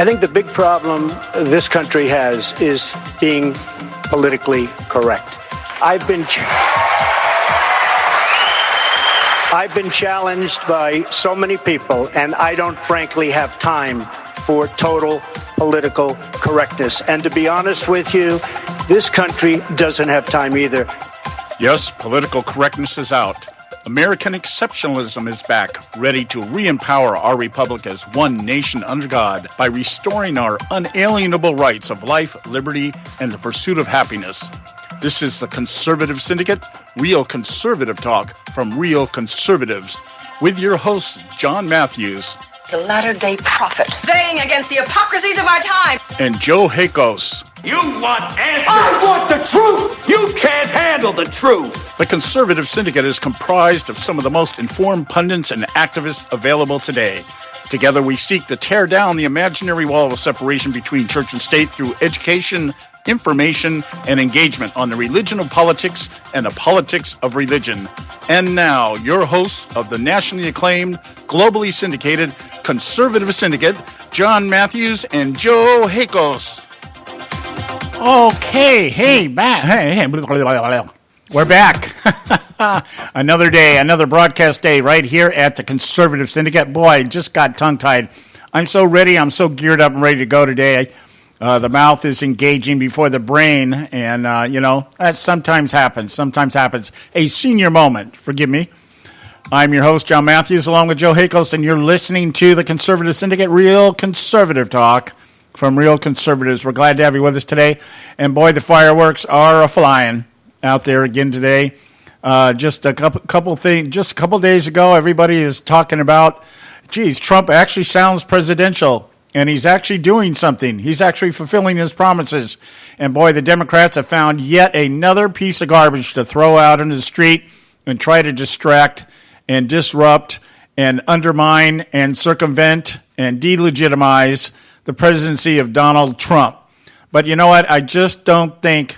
I think the big problem this country has is being politically correct. I've been challenged by so many people, and I don't frankly have time for total political correctness. And to be honest with you, this country doesn't have time either. Yes, political correctness is out. American exceptionalism is back, ready to re-empower our republic as one nation under God by restoring our unalienable rights of life, liberty, and the pursuit of happiness. This is the Conservative Syndicate, real conservative talk from real conservatives, with your host, John Matthews. The latter-day prophet, saying against the hypocrisies of our time. And Joe Hakos. You want answers! I want the truth! You can't handle the truth! The Conservative Syndicate is comprised of some of the most informed pundits and activists available today. Together we seek to tear down the imaginary wall of separation between church and state through education, information, and engagement on the religion of politics and the politics of religion. And now, your hosts of the nationally acclaimed, globally syndicated Conservative Syndicate, John Matthews and Joe Hakos. Okay, hey, we're back. Another day, another broadcast day right here at the Conservative Syndicate. Boy, I just got tongue-tied. I'm so ready. I'm so geared up and ready to go today. The mouth is engaging before the brain, and, that sometimes happens. A senior moment, forgive me. I'm your host, John Matthews, along with Joe Hakos, and you're listening to the Conservative Syndicate, real conservative talk from real conservatives. We're glad to have you with us today. And, boy, the fireworks are a-flying out there again today. Just a couple days ago, everybody is talking about, Trump actually sounds presidential. And he's actually doing something. He's actually fulfilling his promises. And boy, the Democrats have found yet another piece of garbage to throw out into the street and try to distract and disrupt and undermine and circumvent and delegitimize the presidency of Donald Trump. But you know what? I just don't think,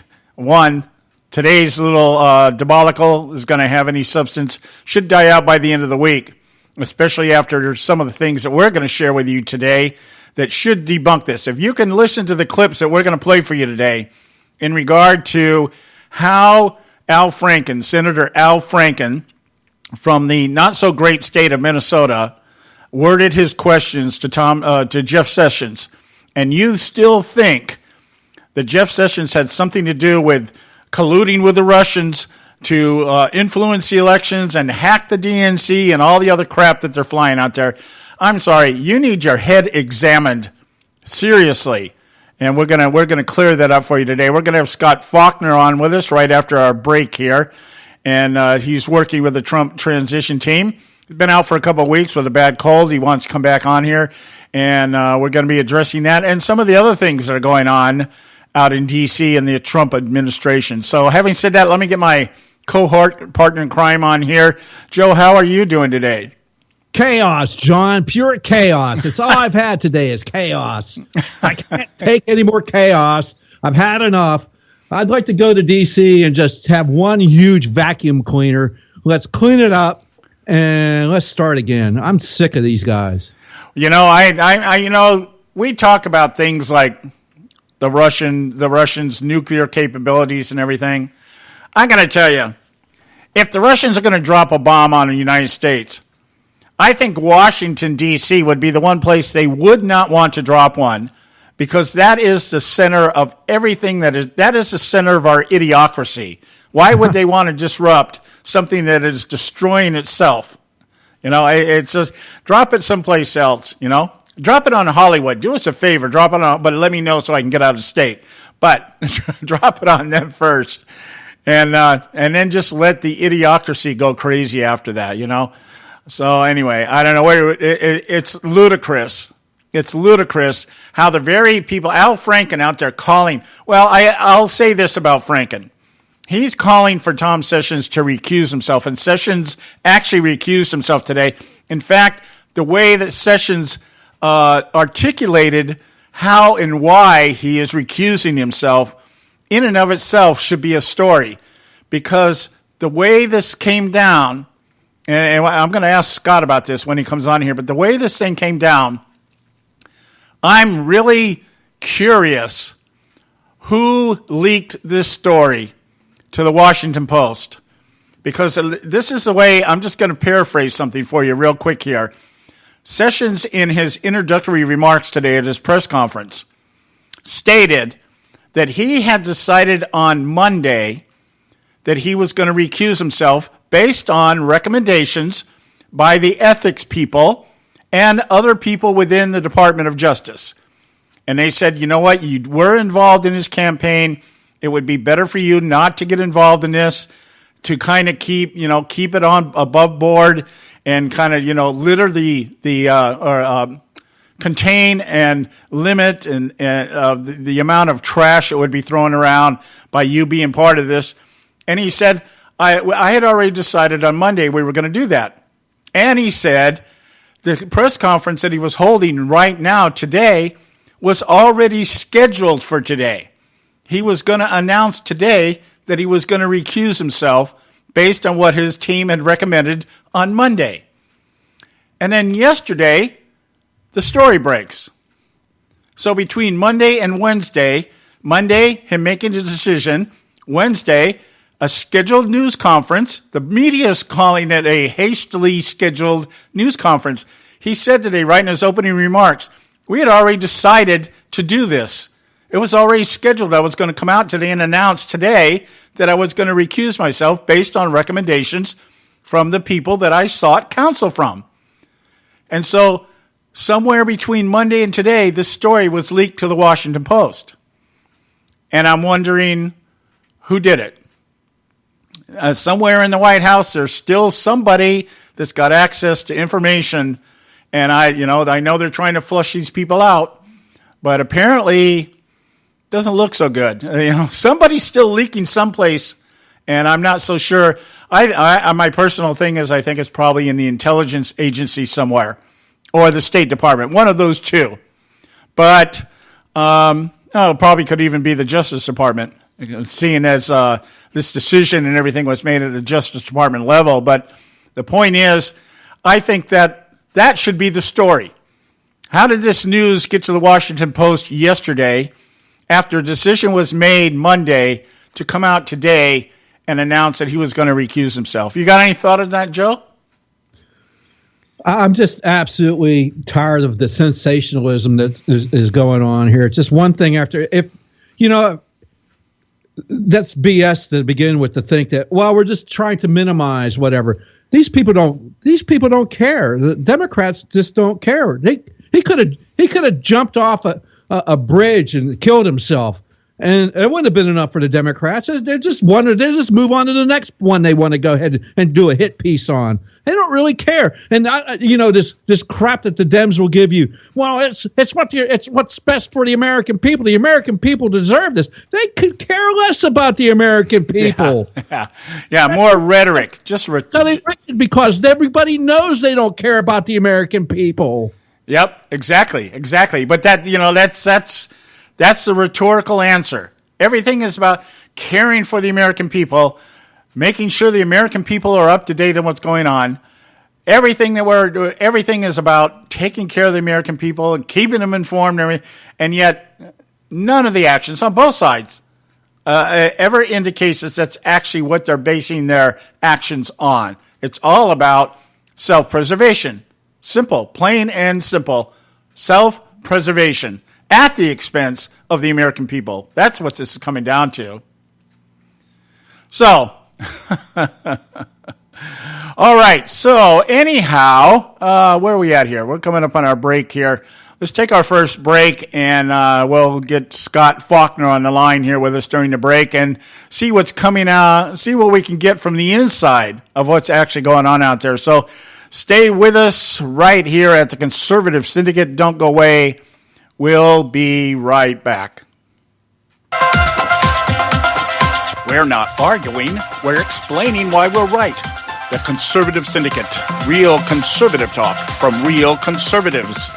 today's little debacle is going to have any substance. Should die out by the end of the week, especially after some of the things that we're going to share with you today that should debunk this. If you can listen to the clips that we're going to play for you today in regard to how Senator Al Franken from the not-so-great state of Minnesota worded his questions to Jeff Sessions, and you still think that Jeff Sessions had something to do with colluding with the Russians to influence the elections and hack the DNC and all the other crap that they're flying out there, I'm sorry, you need your head examined seriously, and we're gonna clear that up for you today. We're gonna have Scott Faulkner on with us right after our break here, and he's working with the Trump transition team. He's been out for a couple of weeks with a bad cold. He wants to come back on here, and we're going to be addressing that and some of the other things that are going on out in D.C. and the Trump administration. So, having said that, let me get my cohort partner in crime on here. Joe, how are you doing today? Chaos, John. Pure chaos. It's all I've had today is chaos. I can't take any more chaos. I've had enough. I'd like to go to D.C. and just have one huge vacuum cleaner. Let's clean it up and let's start again. I'm sick of these guys. You know, we talk about things like the Russians' nuclear capabilities and everything. I got to tell you, if the Russians are going to drop a bomb on the United States, I think Washington, D.C. would be the one place they would not want to drop one, because that is the center of everything that is the center of our idiocracy. Why would they want to disrupt something that is destroying itself? You know, it's just drop it someplace else, you know. Drop it on Hollywood. Do us a favor, drop it on, but let me know so I can get out of state. But drop it on them first. And then just let the idiocracy go crazy after that, you know. So anyway, I don't know. It's ludicrous. It's ludicrous how the very people, Al Franken out there calling. Well, I'll say this about Franken. He's calling for Tom Sessions to recuse himself, and Sessions actually recused himself today. In fact, the way that Sessions articulated how and why he is recusing himself in and of itself should be a story, because the way this came down, and I'm going to ask Scott about this when he comes on here, but the way this thing came down, I'm really curious who leaked this story to the Washington Post, because this is the way, I'm just going to paraphrase something for you real quick here. Sessions, in his introductory remarks today at his press conference, stated that he had decided on Monday that he was going to recuse himself based on recommendations by the ethics people and other people within the Department of Justice. And they said, you know what, you were involved in his campaign. It would be better for you not to get involved in this, to kind of keep it on above board and kind of, litter contain and limit and the amount of trash that would be thrown around by you being part of this. And he said, I had already decided on Monday we were going to do that. And he said the press conference that he was holding right now today was already scheduled for today. He was going to announce today that he was going to recuse himself based on what his team had recommended on Monday. And then yesterday, the story breaks. So between Monday and Wednesday, Monday, him making the decision, Wednesday, a scheduled news conference. The media is calling it a hastily scheduled news conference. He said today, right in his opening remarks, we had already decided to do this. It was already scheduled. I was going to come out today and announce today that I was going to recuse myself based on recommendations from the people that I sought counsel from. And so somewhere between Monday and today, this story was leaked to the Washington Post. And I'm wondering who did it. Somewhere in the White House, there's still somebody that's got access to information. And I know they're trying to flush these people out, but apparently doesn't look so good. Somebody's still leaking someplace, and I'm not so sure. My personal thing is I think it's probably in the intelligence agency somewhere or the State Department, one of those two. But probably could even be the Justice Department, seeing as this decision and everything was made at the Justice Department level. But the point is, I think that should be the story. How did this news get to the Washington Post yesterday after a decision was made Monday to come out today and announce that he was going to recuse himself? You got any thought on that, Joe? I'm just absolutely tired of the sensationalism that is going on here. It's just one thing after. That's BS to begin with, to think that, well, we're just trying to minimize whatever. These people don't care. The Democrats just don't care. He could have jumped off a bridge and killed himself, and it wouldn't have been enough for the Democrats. They just move on to the next one they want to go ahead and do a hit piece on. They don't really care. And this crap that the Dems will give you. Well, it's what's best for the American people. The American people deserve this. They could care less about the American people. Yeah. More rhetoric. Because everybody knows they don't care about the American people. Yep, exactly. But that's the rhetorical answer. Everything is about caring for the American people, making sure the American people are up to date on what's going on. Everything is about taking care of the American people and keeping them informed and everything. And yet, none of the actions on both sides ever indicates that that's actually what they're basing their actions on. It's all about self-preservation. Simple, plain and simple. Self-preservation at the expense of the American people. That's what this is coming down to. So, all right. So, anyhow, where are we at here? We're coming up on our break here. Let's take our first break, and we'll get Scott Faulkner on the line here with us during the break and see what's coming out, see what we can get from the inside of what's actually going on out there. So, stay with us right here at the Conservative Syndicate. Don't go away. We'll be right back. We're not arguing. We're explaining why we're right. The Conservative Syndicate. Real conservative talk from real conservatives.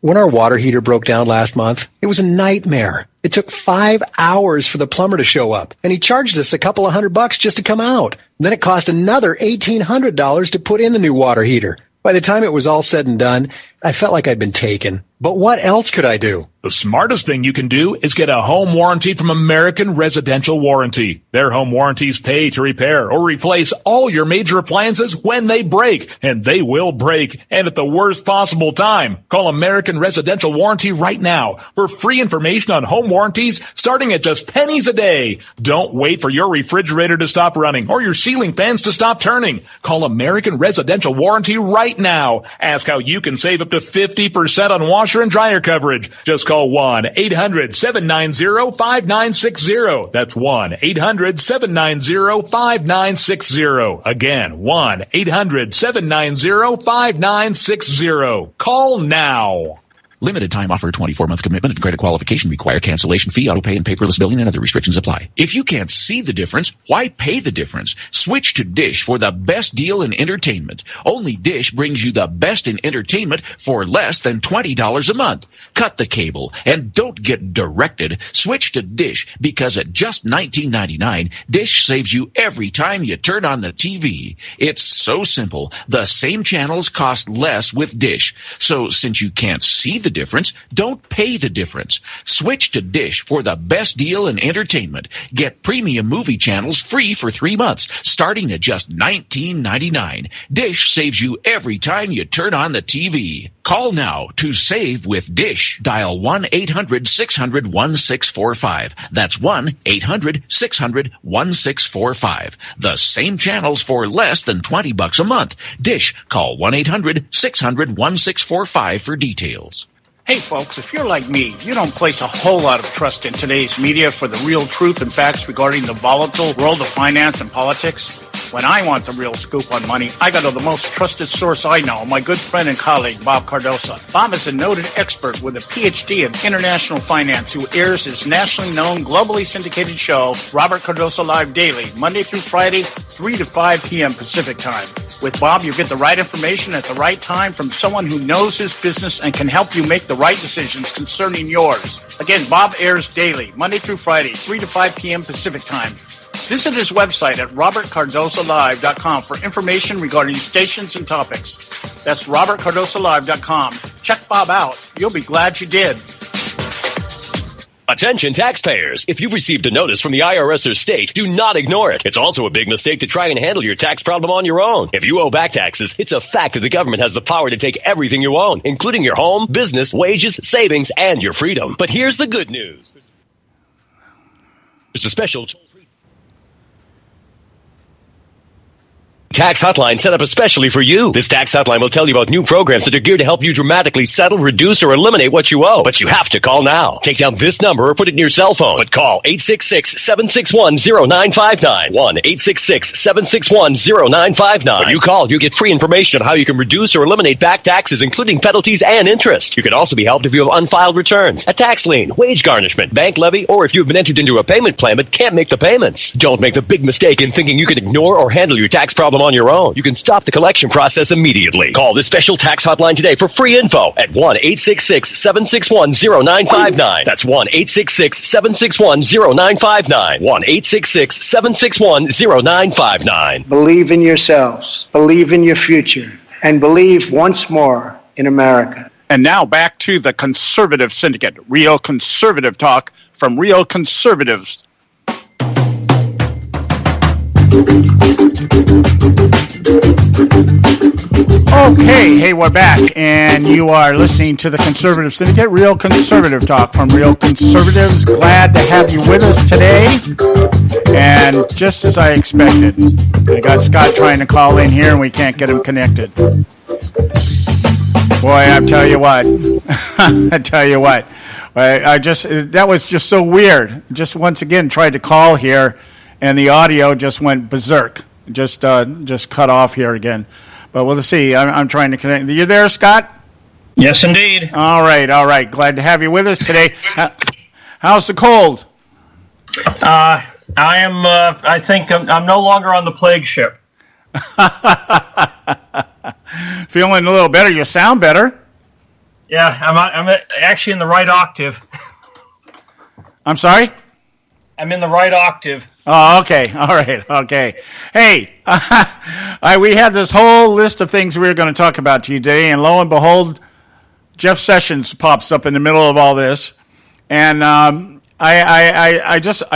When our water heater broke down last month, it was a nightmare. It took 5 hours for the plumber to show up, and he charged us a couple of $100 just to come out. Then it cost another $1,800 to put in the new water heater. By the time it was all said and done, I felt like I'd been taken. But what else could I do? The smartest thing you can do is get a home warranty from American Residential Warranty. Their home warranties pay to repair or replace all your major appliances when they break, and they will break, and at the worst possible time. Call American Residential Warranty right now for free information on home warranties starting at just pennies a day. Don't wait for your refrigerator to stop running or your ceiling fans to stop turning. Call American Residential Warranty right now. Ask how you can save up to 50% on washer and dryer coverage. Just call 1-800-790-5960. That's 1-800-790-5960. Again, 1-800-790-5960. Call now. Limited time offer, 24-month commitment and credit qualification require cancellation fee, auto pay, and paperless billing and other restrictions apply. If you can't see the difference, why pay the difference? Switch to Dish for the best deal in entertainment. Only Dish brings you the best in entertainment for less than $20 a month. Cut the cable and don't get directed. Switch to Dish because at just $19.99, Dish saves you every time you turn on the TV. It's so simple. The same channels cost less with Dish. So since you can't see the difference, don't pay the difference. Switch to Dish for the best deal in entertainment. Get premium movie channels free for 3 months, starting at just $19.99. Dish saves you every time you turn on the TV. Call now to save with Dish. Dial 1-800-600-1645. That's 1-800-600-1645. The same channels for less than $20 a month. Dish. Call 1-800-600-1645 for details. Hey, folks, if you're like me, you don't place a whole lot of trust in today's media for the real truth and facts regarding the volatile world of finance and politics. When I want the real scoop on money, I go to the most trusted source I know, my good friend and colleague, Bob Cardoso. Bob is a noted expert with a PhD in international finance who airs his nationally known, globally syndicated show, Robert Cardoso Live Daily, Monday through Friday, 3 to 5 p.m. Pacific Time. With Bob, you get the right information at the right time from someone who knows his business and can help you make the right decisions concerning yours. Again, Bob airs daily, Monday through Friday, 3 to 5 p.m. Pacific Time. Visit his website at robertcardosolive.com for information regarding stations and topics. That's robertcardosolive.com. Check Bob out. You'll be glad you did. Attention taxpayers. If you've received a notice from the IRS or state, do not ignore it. It's also a big mistake to try and handle your tax problem on your own. If you owe back taxes, it's a fact that the government has the power to take everything you own, including your home, business, wages, savings, and your freedom. But here's the good news. There's a special tax hotline set up especially for you. This tax hotline will tell you about new programs that are geared to help you dramatically settle, reduce, or eliminate what you owe. But you have to call now. Take down this number or put it in your cell phone. But call 866-761-0959. 1-866-761-0959. When you call, you get free information on how you can reduce or eliminate back taxes, including penalties and interest. You can also be helped if you have unfiled returns, a tax lien, wage garnishment, bank levy, or if you've been entered into a payment plan but can't make the payments. Don't make the big mistake in thinking you can ignore or handle your tax problem on your own. You can stop the collection process immediately. Call this special tax hotline today for free info at 1-866-761-0959. That's 1-866-761-0959. 1-866-761-0959. Believe in yourselves, believe in your future, and believe once more in America. And now back to the Conservative Syndicate, real conservative talk from real conservatives. Okay, hey, we're back, and you are listening to the Conservative Syndicate, real conservative talk from real conservatives. Glad to have you with us today, and just as I expected, I got Scott trying to call in here, and we can't get him connected. Boy, I tell you what, that was just so weird. Just once again tried to call here, and the audio just went berserk. Just cut off here again. But we'll see. I'm trying to connect. Are you there, Scott? Yes, indeed. All right. Glad to have you with us today. How's the cold? I am. I think I'm no longer on the plague ship. Feeling a little better. You sound better. Yeah, I'm actually in the right octave. I'm sorry? I'm in the right octave. Oh, okay. All right. Okay. Hey, we had this whole list of things we were going to talk about today, and lo and behold, Jeff Sessions pops up in the middle of all this. And I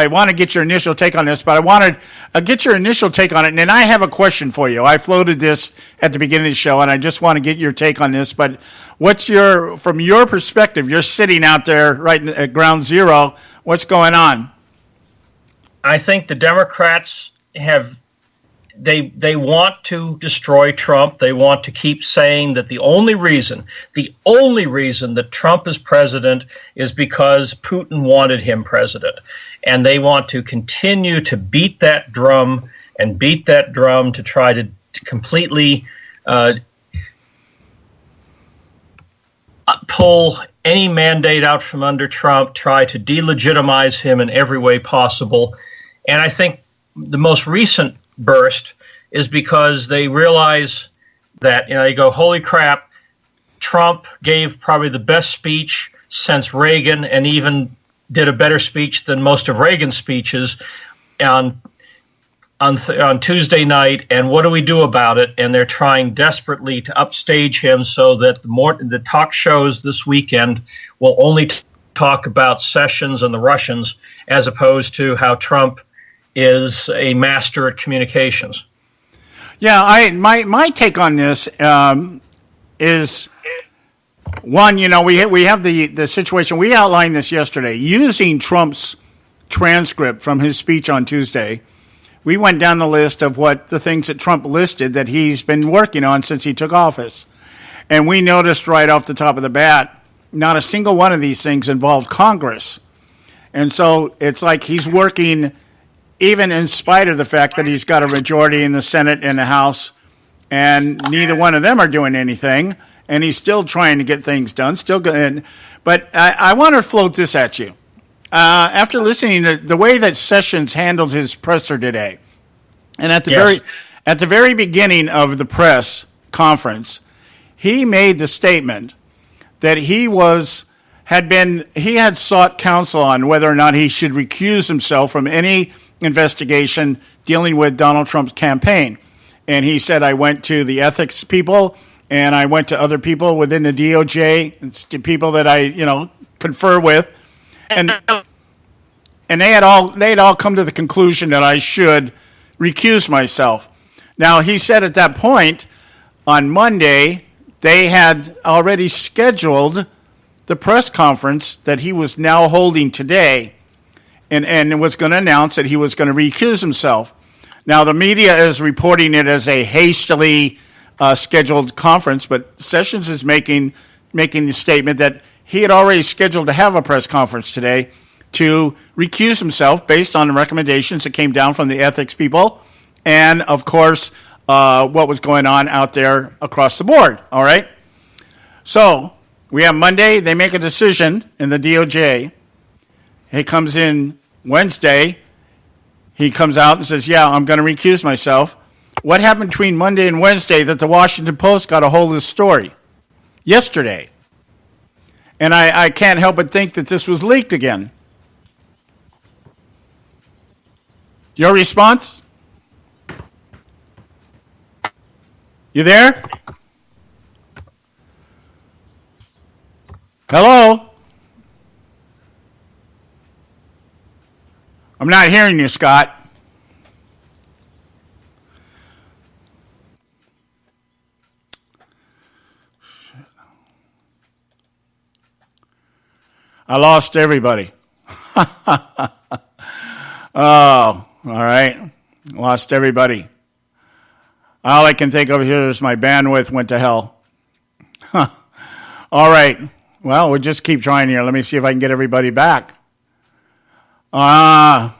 want to get your initial take on this, but I want to get your initial take on it. And then I have a question for you. I floated this at the beginning of the show, and I just want to get your take on this. But from your perspective, you're sitting out there right at ground zero. What's going on? I think the Democrats they want to destroy Trump. They want to keep saying that the only reason that Trump is president is because Putin wanted him president. And they want to continue to beat that drum to try to completely pull any mandate out from under Trump, try to delegitimize him in every way possible. And I think the most recent burst is because they realize that, they go, holy crap, Trump gave probably the best speech since Reagan, and even did a better speech than most of Reagan's speeches on Tuesday night. And what do we do about it? And they're trying desperately to upstage him so that the talk shows this weekend will only talk about Sessions and the Russians, as opposed to how Trump is a master at communications. Yeah, my take on this is one. We have the situation. We outlined this yesterday using Trump's transcript from his speech on Tuesday. We went down the list of what the things that Trump listed that he's been working on since he took office, and we noticed right off the top of the bat, not a single one of these things involved Congress, and so it's like he's working. Even in spite of the fact that he's got a majority in the Senate and the House, and neither one of them are doing anything, and he's still trying to get things done, still good. But I want to float this at you. After listening to the way that Sessions handled his presser today, and at the very beginning of the press conference, he made the statement that he had sought counsel on whether or not he should recuse himself from any investigation dealing with Donald Trump's campaign. And he said, I went to the ethics people, and I went to other people within the DOJ, and people that I, confer with, and they had all come to the conclusion that I should recuse myself. Now, he said at that point on Monday, they had already scheduled the press conference that he was now holding today, and was going to announce that he was going to recuse himself. Now, the media is reporting it as a hastily scheduled conference, but Sessions is making the statement that he had already scheduled to have a press conference today to recuse himself based on the recommendations that came down from the ethics people and, of course, what was going on out there across the board, all right? So we have Monday. They make a decision in the DOJ. He comes in Wednesday. He comes out and says, yeah, I'm going to recuse myself. What happened between Monday and Wednesday that the Washington Post got a hold of this story? Yesterday. And I can't help but think that this was leaked again. Your response? You there? Hello? I'm not hearing you, Scott. I lost everybody. Oh, all right. Lost everybody. All I can think of here is my bandwidth went to hell. All right. Well, we'll just keep trying here. Let me see if I can get everybody back. Wow.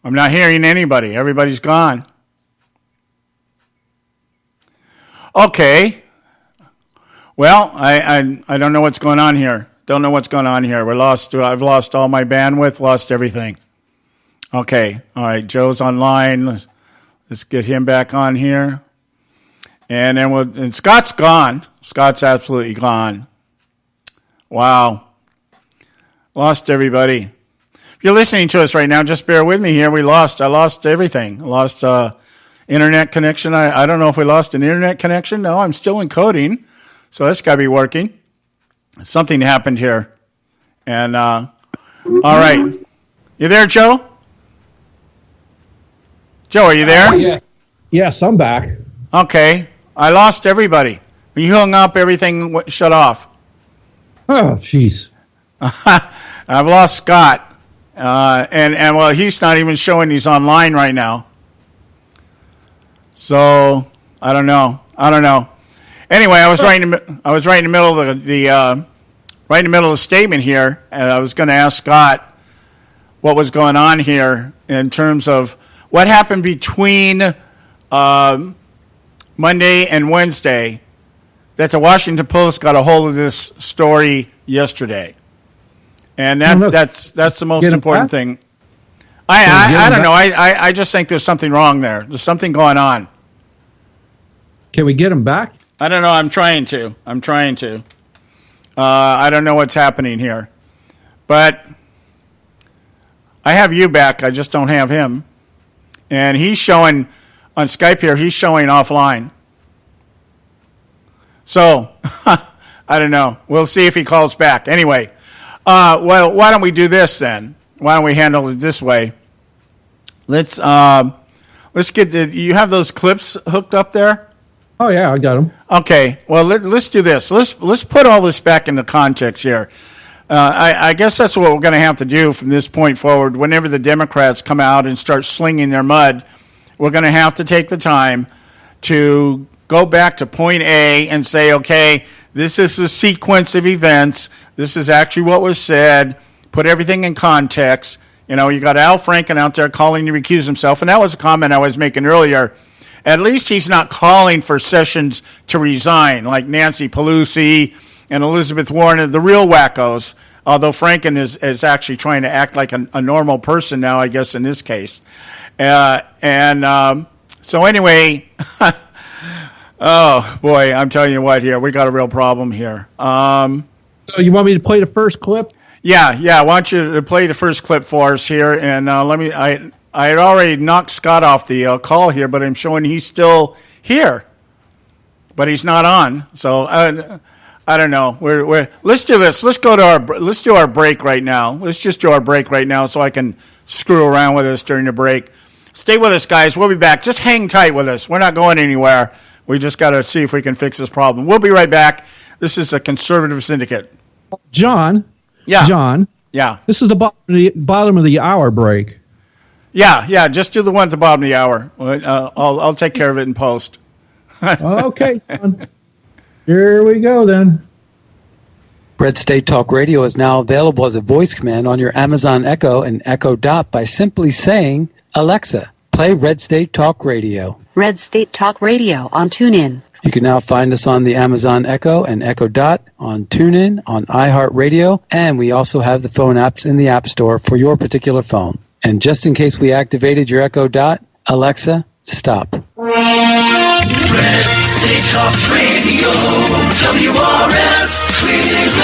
I'm not hearing anybody. Everybody's gone. Okay. Well, I don't know what's going on here. Don't know what's going on here. I've lost all my bandwidth, lost everything. Okay. All right. Joe's online. Let's get him back on here. And then Scott's gone. Scott's absolutely gone. Wow. Lost everybody. If you're listening to us right now, just bear with me here. I lost everything. I lost internet connection. I don't know if we lost an internet connection. No, I'm still encoding. So that's got to be working. Something happened here. And, all right. You there, Joe? Joe, are you there? Yeah. Yes, I'm back. Okay. I lost everybody. When you hung up, everything shut off. Oh, jeez. I've lost Scott. And well, he's not even showing he's online right now. So, I don't know. Anyway, I was right in the middle of the statement here, and I was going to ask Scott what was going on here in terms of what happened between Monday and Wednesday that the Washington Post got a hold of this story yesterday. And that's the most important thing. I don't know. I just think there's something wrong there. There's something going on. Can we get him back? I don't know. I'm trying to. I don't know what's happening here. But I have you back. I just don't have him. And he's showing on Skype here, he's showing offline. So, I don't know. We'll see if he calls back. Anyway, well, why don't we do this then? Why don't we handle it this way? Let's get you have those clips hooked up there? Oh, yeah, I got them. Okay, well, let's do this. Let's put all this back into context here. I guess that's what we're going to have to do from this point forward. Whenever the Democrats come out and start slinging their mud, we're going to have to take the time to go back to point A and say, okay, this is the sequence of events. This is actually what was said. Put everything in context. You know, you got Al Franken out there calling to recuse himself, and that was a comment I was making earlier. At least he's not calling for Sessions to resign like Nancy Pelosi and Elizabeth Warren, the real wackos, although Franken is actually trying to act like a normal person now, I guess, in this case. So anyway, oh, boy, I'm telling you what here. We got a real problem here. So you want me to play the first clip? Yeah. I want you to play the first clip for us here. And I had already knocked Scott off the call here, but I'm showing he's still here. But he's not on. So I don't know. Let's do this. Let's do our break right now. Let's just do our break right now so I can screw around with us during the break. Stay with us, guys. We'll be back. Just hang tight with us. We're not going anywhere. We just got to see if we can fix this problem. We'll be right back. This is a Conservative Syndicate. John. Yeah. John. Yeah. This is the bottom of the hour break. Yeah. Just do the one at the bottom of the hour. I'll take care of it in post. Okay. John. Here we go then. Red State Talk Radio is now available as a voice command on your Amazon Echo and Echo Dot by simply saying, Alexa, play Red State Talk Radio. Red State Talk Radio on TuneIn. You can now find us on the Amazon Echo and Echo Dot, on TuneIn, on iHeartRadio, and we also have the phone apps in the App Store for your particular phone. And just in case we activated your Echo Dot, Alexa, stop. Red State Talk Radio, WRS Cleveland.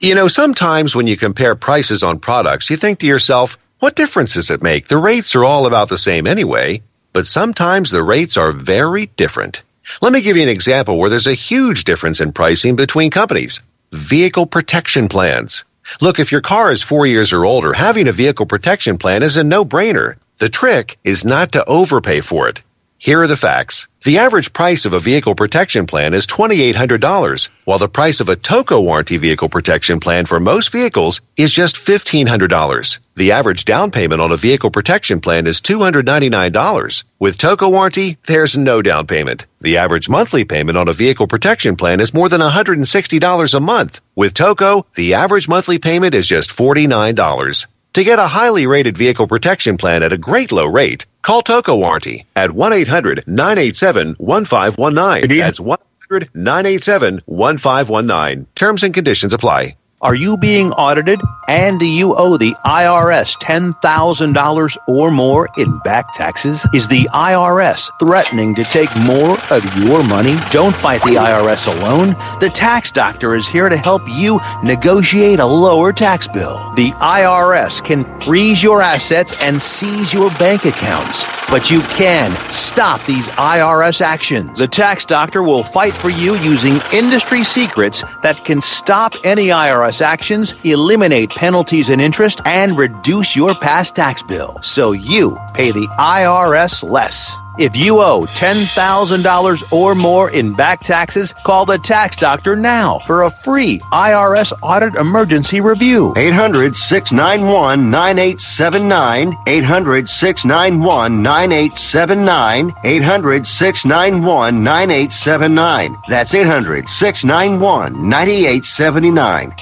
You know, sometimes when you compare prices on products, you think to yourself, what difference does it make? The rates are all about the same anyway. But sometimes the rates are very different. Let me give you an example where there's a huge difference in pricing between companies. Vehicle protection plans. Look, if your car is 4 years or older, having a vehicle protection plan is a no-brainer. The trick is not to overpay for it. Here are the facts. The average price of a vehicle protection plan is $2,800, while the price of a TOCO warranty vehicle protection plan for most vehicles is just $1,500. The average down payment on a vehicle protection plan is $299. With TOCO warranty, there's no down payment. The average monthly payment on a vehicle protection plan is more than $160 a month. With TOCO, the average monthly payment is just $49. To get a highly rated vehicle protection plan at a great low rate, call TOCO Warranty at 1-800-987-1519. That's 1-800-987-1519. Terms and conditions apply. Are you being audited? And do you owe the IRS $10,000 or more in back taxes? Is the IRS threatening to take more of your money? Don't fight the IRS alone. The Tax Doctor is here to help you negotiate a lower tax bill. The IRS can freeze your assets and seize your bank accounts, but you can stop these IRS actions. The Tax Doctor will fight for you using industry secrets that can stop any IRS actions, eliminate penalties and interest, and reduce your past tax bill so you pay the IRS less. If you owe $10,000 or more in back taxes, call the Tax Doctor now for a free IRS audit emergency review. 800-691-9879. 800-691-9879. 800-691-9879. That's 800-691-9879.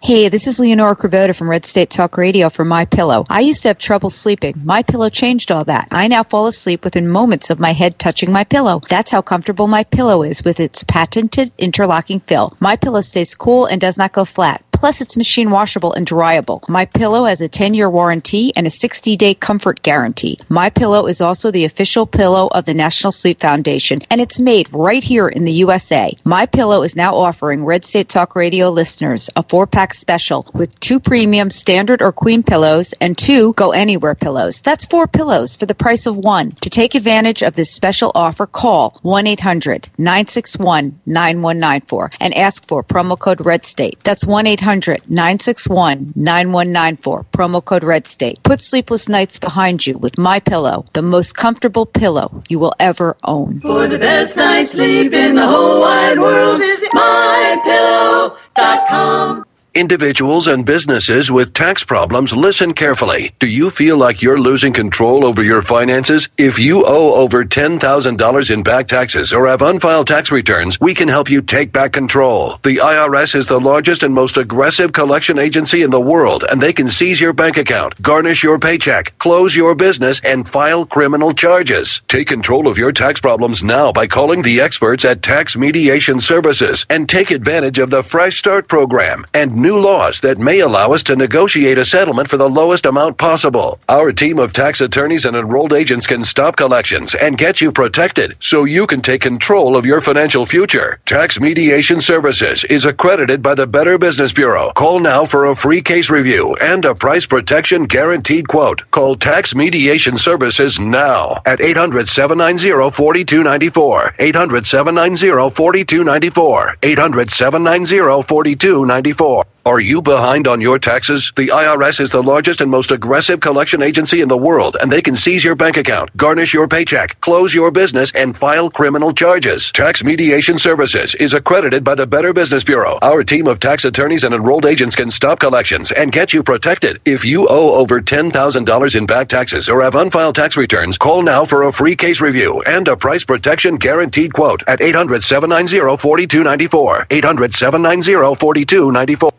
Hey, this is Leonora Cravota from Red State Talk Radio for MyPillow. I used to have trouble sleeping. MyPillow changed all that. I now fall asleep within moments of my head touching my pillow. That's how comfortable MyPillow is with its patented interlocking fill. MyPillow stays cool and does not go flat. Plus, it's machine washable and dryable. MyPillow has a 10-year warranty and a 60-day comfort guarantee. MyPillow is also the official pillow of the National Sleep Foundation, and it's made right here in the USA. MyPillow is now offering Red State Talk Radio listeners a 4-pack special with 2 premium standard or queen pillows and 2 go anywhere pillows. That's 4 pillows for the price of 1. To take advantage of this special offer, call 1-800-961-9194 and ask for promo code RedState. That's 1-800-961-9194, promo code RedState. Put sleepless nights behind you with MyPillow, the most comfortable pillow you will ever own. For the best night's sleep in the whole wide world, visit MyPillow.com. Individuals and businesses with tax problems, listen carefully. Do you feel like you're losing control over your finances? If you owe over $10,000 in back taxes or have unfiled tax returns, we can help you take back control. The IRS is the largest and most aggressive collection agency in the world, and they can seize your bank account, garnish your paycheck, close your business, and file criminal charges. Take control of your tax problems now by calling the experts at Tax Mediation Services and take advantage of the Fresh Start program and new laws that may allow us to negotiate a settlement for the lowest amount possible. Our team of tax attorneys and enrolled agents can stop collections and get you protected so you can take control of your financial future. Tax Mediation Services is accredited by the Better Business Bureau. Call now for a free case review and a price protection guaranteed quote. Call Tax Mediation Services now at 800-790-4294. 800-790-4294. 800-790-4294. Are you behind on your taxes? The IRS is the largest and most aggressive collection agency in the world, and they can seize your bank account, garnish your paycheck, close your business, and file criminal charges. Tax Mediation Services is accredited by the Better Business Bureau. Our team of tax attorneys and enrolled agents can stop collections and get you protected. If you owe over $10,000 in back taxes or have unfiled tax returns, call now for a free case review and a price protection guaranteed quote at 800-790-4294. 800-790-4294.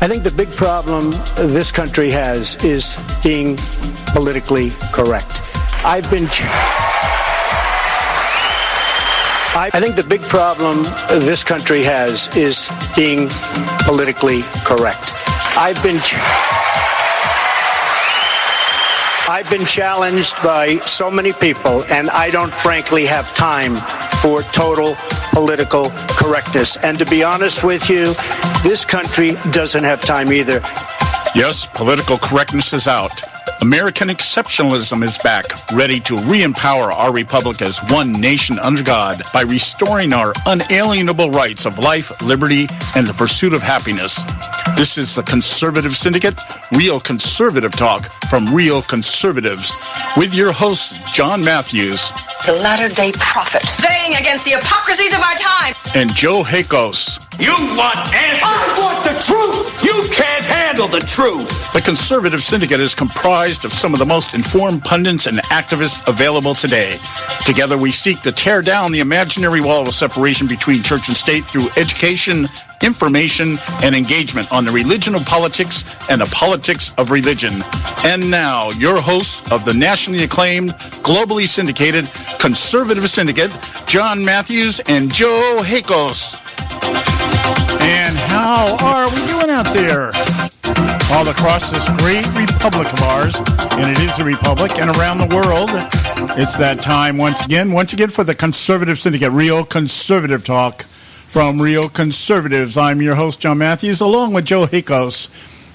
I think the big problem this country has is being politically correct. I think the big problem this country has is being politically correct. I've been challenged by so many people, and I don't frankly have time for total political correctness. And to be honest with you, this country doesn't have time either. Yes, political correctness is out. American exceptionalism is back, ready to re-empower our republic as one nation under God by restoring our unalienable rights of life, liberty, and the pursuit of happiness. This is the Conservative Syndicate, real conservative talk from real conservatives, with your host, John Matthews. The latter-day prophet, baying against the hypocrisies of our time. And Joe Hakos. You want answers. I want the truth. You You can't handle the truth. The Conservative Syndicate is comprised of some of the most informed pundits and activists available today. Together we seek to tear down the imaginary wall of separation between church and state through education, information, and engagement on the religion of politics and the politics of religion. And now, your hosts of the nationally acclaimed, globally syndicated Conservative Syndicate, John Matthews and Joe Hakos. And how are we doing out there? All across this great republic of ours, and it is a republic, and around the world, it's that time once again for the Conservative Syndicate, Real Conservative Talk from Real Conservatives. I'm your host, John Matthews, along with Joe Hakos,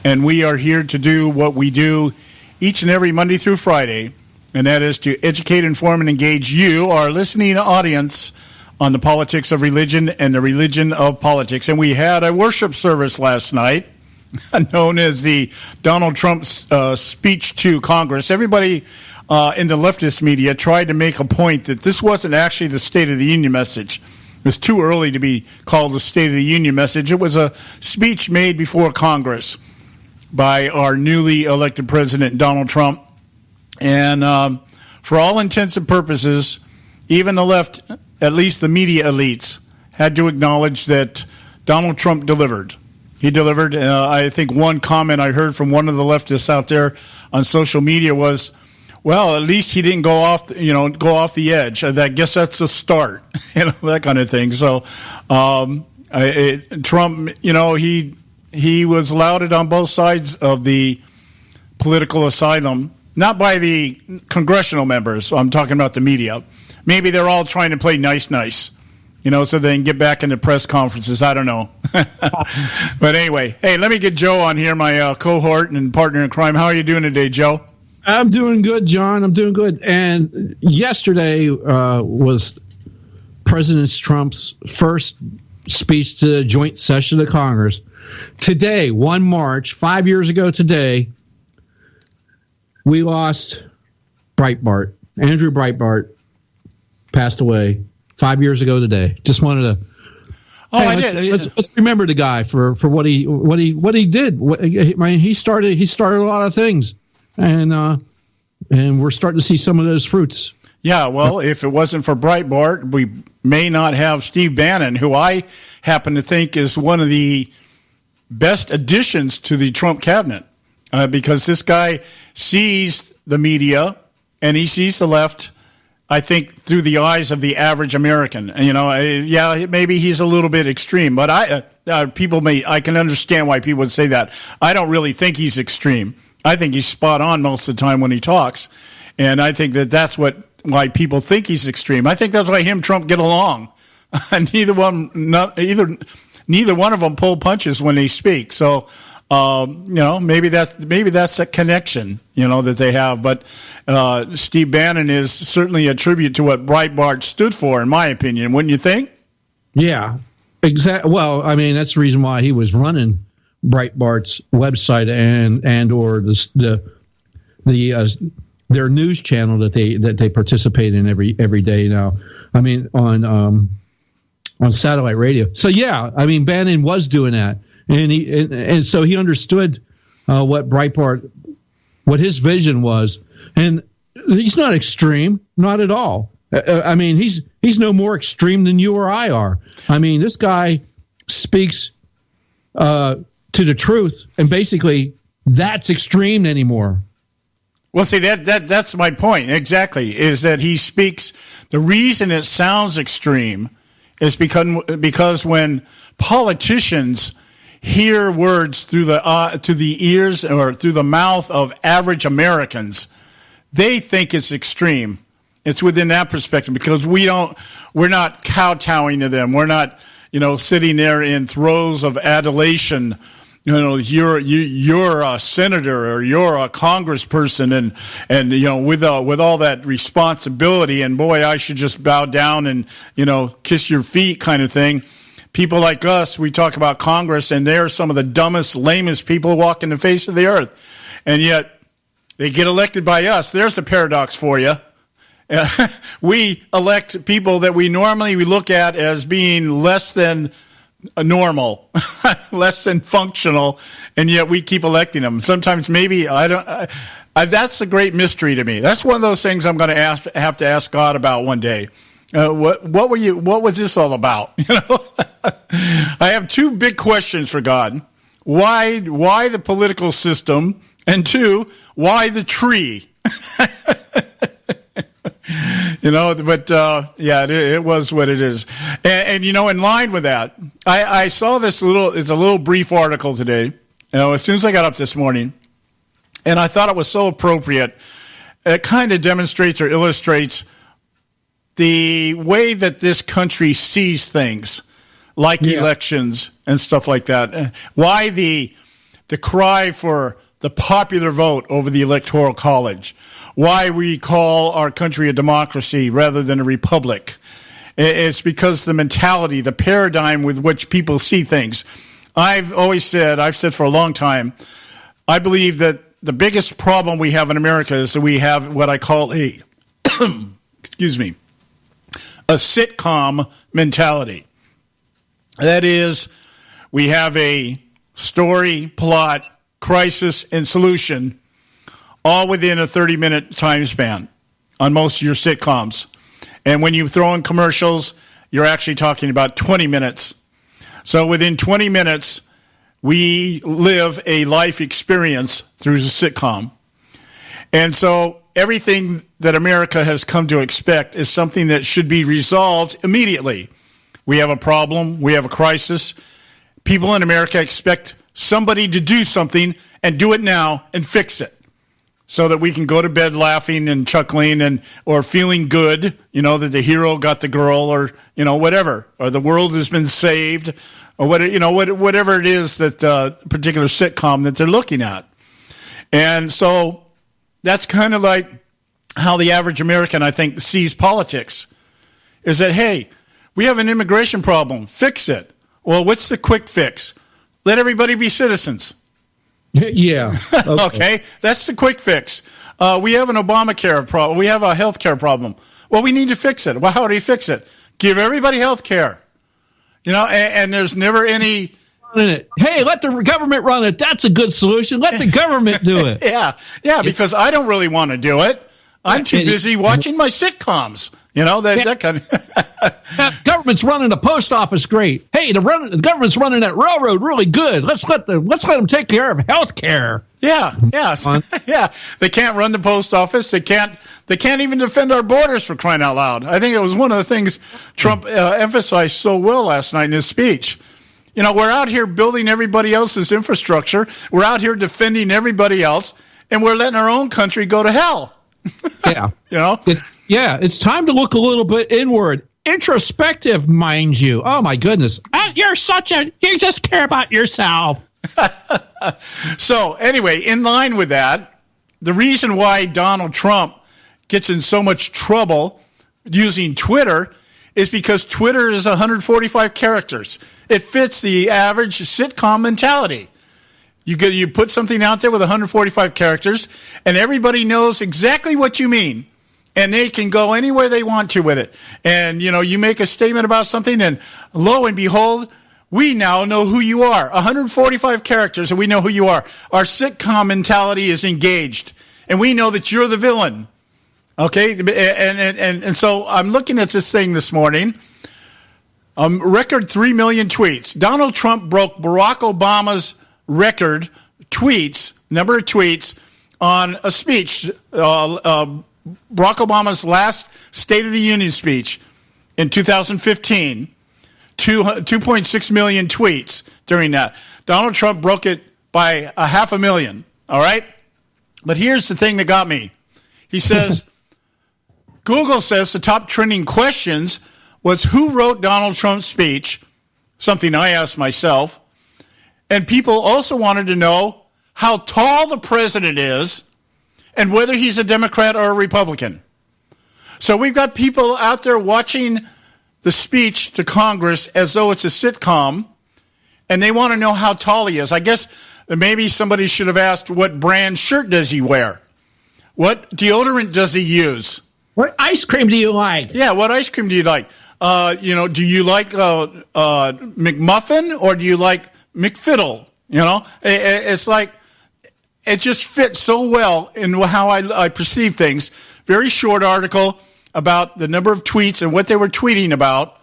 and we are here to do what we do each and every Monday through Friday, and that is to educate, inform, and engage you, our listening audience, on the politics of religion and the religion of politics. And we had a worship service last night, known as the Donald Trump speech to Congress. Everybody in the leftist media tried to make a point that this wasn't actually the State of the Union message. It was too early to be called the State of the Union message. It was a speech made before Congress by our newly elected president, Donald Trump. And for all intents and purposes, even the left, at least the media elites, had to acknowledge that Donald Trump delivered. He delivered. I think one comment I heard from one of the leftists out there on social media was, well, at least he didn't go off the edge. I guess that's a start, that kind of thing. So Trump, he was lauded on both sides of the political asylum, not by the congressional members. I'm talking about the media. Maybe they're all trying to play nice, so they can get back into press conferences. I don't know. But anyway, hey, let me get Joe on here, my cohort and partner in crime. How are you doing today, Joe? I'm doing good, John. I'm doing good. And yesterday was President Trump's first speech to the joint session of Congress. Today, 1 March, 5 years ago today, we lost Breitbart. Andrew Breitbart passed away 5 years ago today. Just wanted to. Let's remember the guy for what he did. He started a lot of things, and we're starting to see some of those fruits. Yeah, well, if it wasn't for Breitbart, we may not have Steve Bannon, who I happen to think is one of the best additions to the Trump cabinet, because this guy sees the media and he sees the left, I think, through the eyes of the average American. Maybe he's a little bit extreme, but I can understand why people would say that. I don't really think he's extreme. I think he's spot on most of the time when he talks, and I think that's why people think he's extreme. I think that's why him and Trump get along. Neither one of them pull punches when they speak. So, maybe that's a connection, that they have. But Steve Bannon is certainly a tribute to what Breitbart stood for, in my opinion. Wouldn't you think? Yeah, exactly. Well, I mean, that's the reason why he was running Breitbart's website and or their news channel that they participate in every day now. I mean, on satellite radio. So yeah, I mean, Bannon was doing that. And so he understood what Breitbart, what his vision was, and he's not extreme, not at all. I mean, he's no more extreme than you or I are. I mean, this guy speaks to the truth, and basically, that's extreme anymore. Well, see, that's my point exactly. Is that he speaks? The reason it sounds extreme is because when politicians hear words through to the ears or through the mouth of average Americans, they think it's extreme. It's within that perspective, because we're not kowtowing to them. We're not, sitting there in throes of adulation. You're a senator or you're a congressperson, and with all that responsibility, and boy, I should just bow down and kiss your feet kind of thing. People like us, we talk about Congress, and they're some of the dumbest, lamest people walking the face of the earth. And yet, they get elected by us. There's a paradox for you. We elect people that we normally look at as being less than normal, less than functional, and yet we keep electing them. Sometimes maybe that's a great mystery to me. That's one of those things I'm going to have to ask God about one day. What was this all about? I have two big questions for God. Why the political system? And two, why the tree? It was what it is. And in line with that, I saw it's a little brief article today, as soon as I got up this morning, and I thought it was so appropriate. It kind of demonstrates or illustrates the way that this country sees things, like elections and stuff like that. Why the cry for the popular vote over the Electoral College. Why we call our country a democracy rather than a republic. It's because the mentality, the paradigm with which people see things. I've said for a long time, I believe that the biggest problem we have in America is that we have what I call a sitcom mentality. That is, we have a story, plot, crisis, and solution all within a 30-minute time span on most of your sitcoms. And when you throw in commercials, you're actually talking about 20 minutes. So within 20 minutes, we live a life experience through the sitcom. And so everything that America has come to expect is something that should be resolved immediately. We have a problem. We have a crisis. People in America expect somebody to do something and do it now and fix it so that we can go to bed laughing and chuckling or feeling good, that the hero got the girl or, whatever, or the world has been saved or whatever it is that particular sitcom that they're looking at. And so that's kind of like how the average American, I think, sees politics is that, hey, we have an immigration problem. Fix it. Well, what's the quick fix? Let everybody be citizens. Yeah. Okay. That's the quick fix. We have an Obamacare problem. We have a health care problem. Well, we need to fix it. Well, how do you fix it? Give everybody health care. And there's never any... Hey, let the government run it. That's a good solution. Let the government do it. Yeah, because I don't really want to do it. I'm too busy watching my sitcoms. That kind of... Government's running the post office great. Hey, the government's running that railroad really good. Let's let them take care of health care. Yeah. They can't run the post office. They can't even defend our borders, for crying out loud. I think it was one of the things Trump emphasized so well last night in his speech. We're out here building everybody else's infrastructure. We're out here defending everybody else, and we're letting our own country go to hell. Yeah. It's time to look a little bit inward. Introspective, mind you. Oh, my goodness. You just care about yourself. So, anyway, in line with that, the reason why Donald Trump gets in so much trouble using Twitter is because Twitter is 145 characters. It fits the average sitcom mentality. You put something out there with 145 characters, and everybody knows exactly what you mean, and they can go anywhere they want to with it. And, you make a statement about something, and lo and behold, we now know who you are. 145 characters, and we know who you are. Our sitcom mentality is engaged, and we know that you're the villain. Okay? And so I'm looking at this thing this morning. Record 3 million tweets. Donald Trump broke Barack Obama's record number of tweets on a speech, Barack Obama's last State of the Union speech in 2015, 2.6 million tweets during that. Donald Trump broke it by 500,000, all right? But here's the thing that got me. He says, Google says the top trending questions was who wrote Donald Trump's speech, something I asked myself. And people also wanted to know how tall the president is and whether he's a Democrat or a Republican. So we've got people out there watching the speech to Congress as though it's a sitcom, and they want to know how tall he is. I guess maybe somebody should have asked what brand shirt does he wear? What deodorant does he use? What ice cream do you like? Yeah, what ice cream do you like? do you like McMuffin or do you like McFiddle? It's like it just fits so well in how I perceive things. Very short article about the number of tweets and what they were tweeting about.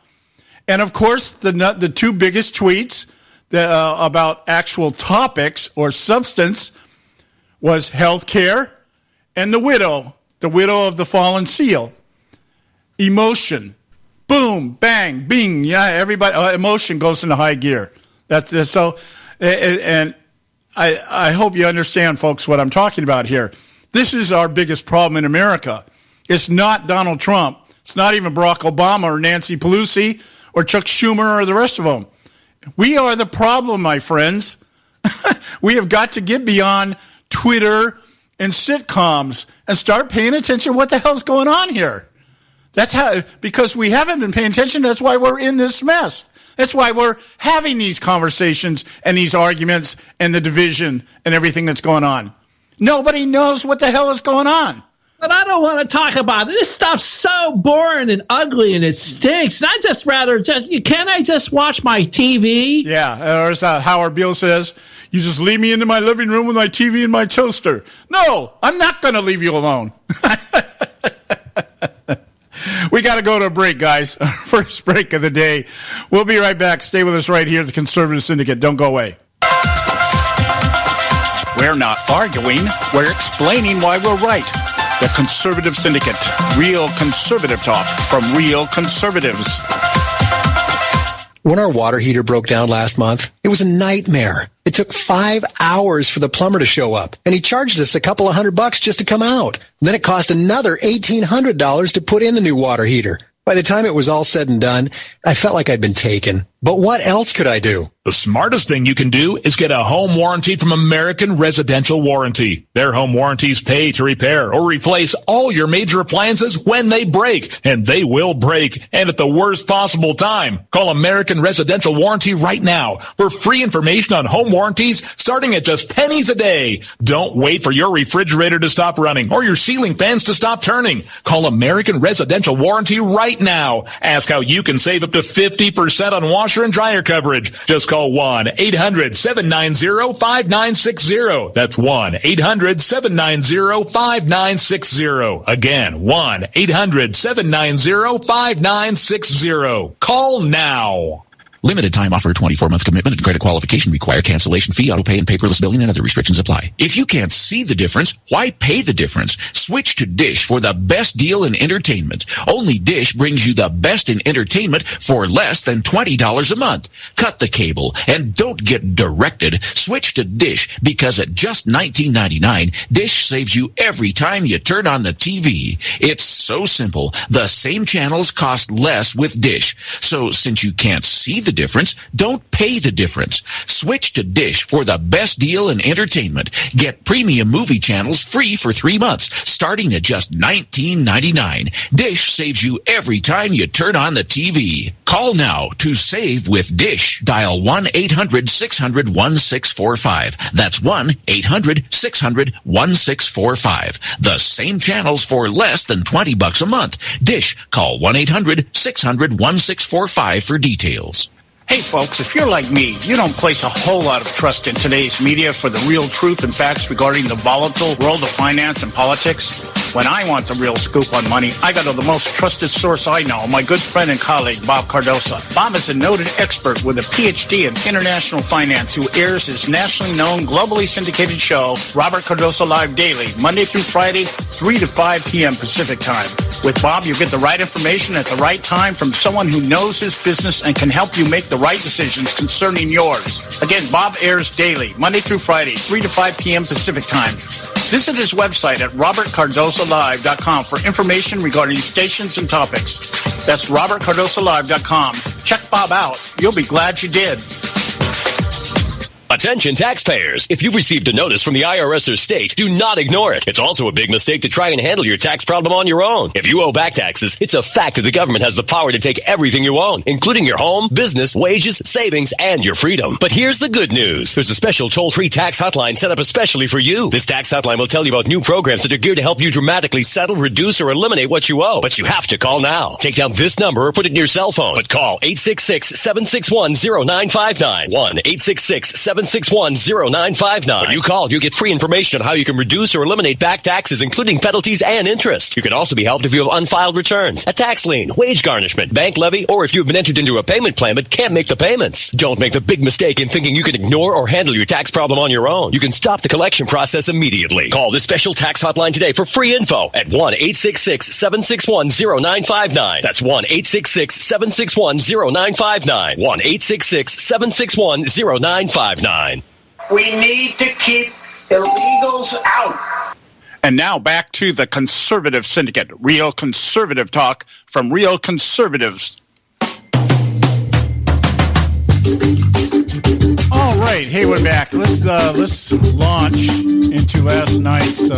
And, of course, the two biggest tweets about actual topics or substance was health care and the widow of the fallen seal. Emotion. Boom, bang, bing. Yeah, everybody. Emotion goes into high gear. That's so. And I hope you understand, folks, what I'm talking about here. This is our biggest problem in America. It's not Donald Trump. It's not even Barack Obama or Nancy Pelosi or Chuck Schumer or the rest of them. We are the problem, my friends. We have got to get beyond Twitter and sitcoms and start paying attention to what the hell's going on here. That's how, because we haven't been paying attention. That's why we're in this mess. That's why we're having these conversations and these arguments and the division and everything that's going on. Nobody knows what the hell is going on. But I don't want to talk about it. This stuff's so boring and ugly and it stinks. And I just rather can't I just watch my TV? Yeah, or as Howard Beale says, you just leave me into my living room with my TV and my toaster. No, I'm not going to leave you alone. We got to go to a break, guys. Our first break of the day. We'll be right back. Stay with us right here at the Conservative Syndicate. Don't go away. We're not arguing. We're explaining why we're right. The Conservative Syndicate. Real conservative talk from real conservatives. When our water heater broke down last month, it was a nightmare. It took 5 hours for the plumber to show up, and he charged us a couple of $100 just to come out. Then it cost another $1,800 to put in the new water heater. By the time it was all said and done, I felt like I'd been taken. But what else could I do? The smartest thing you can do is get a home warranty from American Residential Warranty. Their home warranties pay to repair or replace all your major appliances when they break, and they will break, and at the worst possible time. Call American Residential Warranty right now for free information on home warranties starting at just pennies a day. Don't wait for your refrigerator to stop running or your ceiling fans to stop turning. Call American Residential Warranty right now. Ask how you can save up to 50% on washer and dryer coverage. Just call 1-800-790-5960. That's 1-800-790-5960. Again, 1-800-790-5960. Call now. Limited time offer, 24-month commitment and credit qualification require cancellation fee, auto pay, and paperless billing and other restrictions apply. If you can't see the difference, why pay the difference? Switch to Dish for the best deal in entertainment. Only Dish brings you the best in entertainment for less than $20 a month. Cut the cable and don't get directed. Switch to Dish because at just $19.99, Dish saves you every time you turn on the TV. It's so simple. The same channels cost less with Dish. So since you can't see the difference, don't pay the difference. Switch to Dish for the best deal in entertainment. Get premium movie channels free for 3 months, starting at just $19.99. Dish saves you every time you turn on the TV. Call now to save with Dish. Dial 1-800-600-1645. That's 1-800-600-1645. The same channels for less than $20 a month. Dish. Call 1-800-600-1645 for details. Hey, folks, if you're like me, you don't place a whole lot of trust in today's media for the real truth and facts regarding the volatile world of finance and politics. When I want the real scoop on money, I go to the most trusted source I know, my good friend and colleague, Bob Cardoso. Bob is a noted expert with a PhD in international finance who airs his nationally known, globally syndicated show, Robert Cardoso Live Daily, Monday through Friday, 3 to 5 p.m. Pacific time. With Bob, you get the right information at the right time from someone who knows his business and can help you make the right decisions concerning yours. Again, Bob airs daily, Monday through Friday, 3 to 5 p.m. Pacific time. Visit his website at robertcardosolive.com for information regarding stations and topics. That's robertcardosolive.com. Check Bob out. You'll be glad you did. Attention taxpayers. If you've received a notice from the IRS or state, do not ignore it. It's also a big mistake to try and handle your tax problem on your own. If you owe back taxes, it's a fact that the government has the power to take everything you own, including your home, business, wages, savings, and your freedom. But here's the good news. There's a special toll-free tax hotline set up especially for you. This tax hotline will tell you about new programs that are geared to help you dramatically settle, reduce, or eliminate what you owe. But you have to call now. Take down this number or put it in your cell phone. But call 866-761-0959. 1-866-761-0959. When you call, you get free information on how you can reduce or eliminate back taxes, including penalties and interest. You can also be helped if you have unfiled returns, a tax lien, wage garnishment, bank levy, or if you have been entered into a payment plan but can't make the payments. Don't make the big mistake in thinking you can ignore or handle your tax problem on your own. You can stop the collection process immediately. Call this special tax hotline today for free info at 1-866-761-0959. That's 1-866-761-0959. 1-866-761-0959. We need to keep illegals out. And now back to the Conservative Syndicate, real conservative talk from real conservatives. All right, hey, we're back. Let's launch into last night's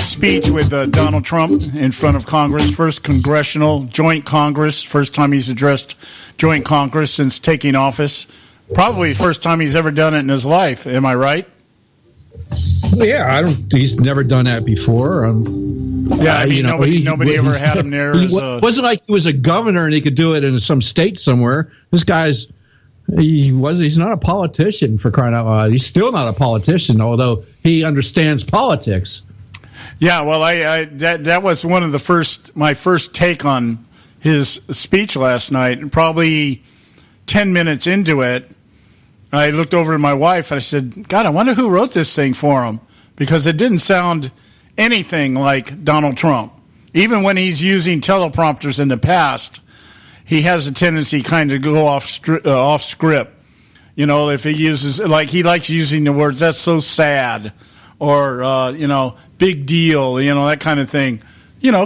speech with Donald Trump in front of Congress. First congressional joint Congress. First time he's addressed joint Congress since taking office. Probably the first time he's ever done it in his life. Am I right? Yeah, he's never done that before. Nobody ever had him there. It wasn't like he was a governor and he could do it in some state somewhere. This guy's he's not a politician, for crying out loud. He's still not a politician, although he understands politics. Yeah, well, that was one of my first take on his speech last night. Probably 10 minutes into it, I looked over at my wife and I said, God, I wonder who wrote this thing for him, because it didn't sound anything like Donald Trump. Even when he's using teleprompters in the past, he has a tendency kind of go off script. You know, if he uses, like, he likes using the words, that's so sad, or, big deal, that kind of thing.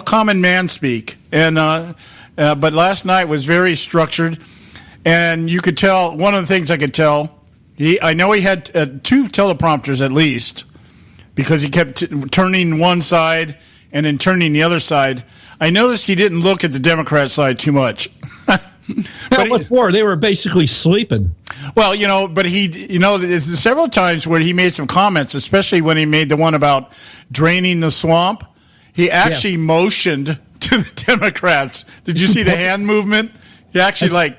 Common man speak. And but last night was very structured, and you could tell, one of the things I could tell, I know he had two teleprompters at least, because he kept turning one side and then turning the other side. I noticed he didn't look at the Democrat side too much. But what for? They were basically sleeping. Well, but there's several times where he made some comments, especially when he made the one about draining the swamp. He actually motioned to the Democrats. Did you see the hand movement? He actually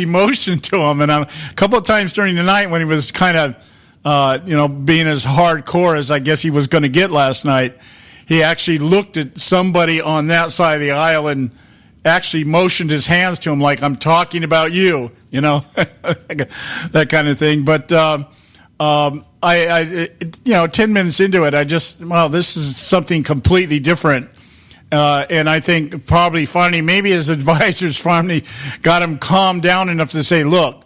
motioned to them. And a couple of times during the night when he was kind of, being as hardcore as I guess he was going to get last night, he actually looked at somebody on that side of the aisle and actually motioned his hands to him like, I'm talking about you, that kind of thing. But 10 minutes into it, this is something completely different. And I think probably finally, maybe his advisors finally got him calmed down enough to say, look,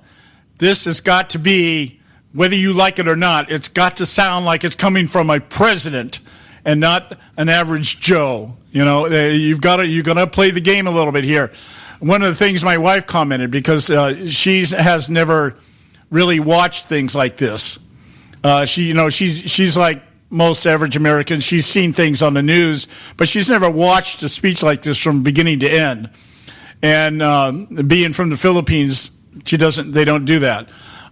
this has got to be, whether you like it or not, it's got to sound like it's coming from a president and not an average Joe. You've got to play the game a little bit here. One of the things my wife commented, because she has never really watched things like this. She's like most average Americans. She's seen things on the news, but she's never watched a speech like this from beginning to end. And being from the Philippines, they don't do that.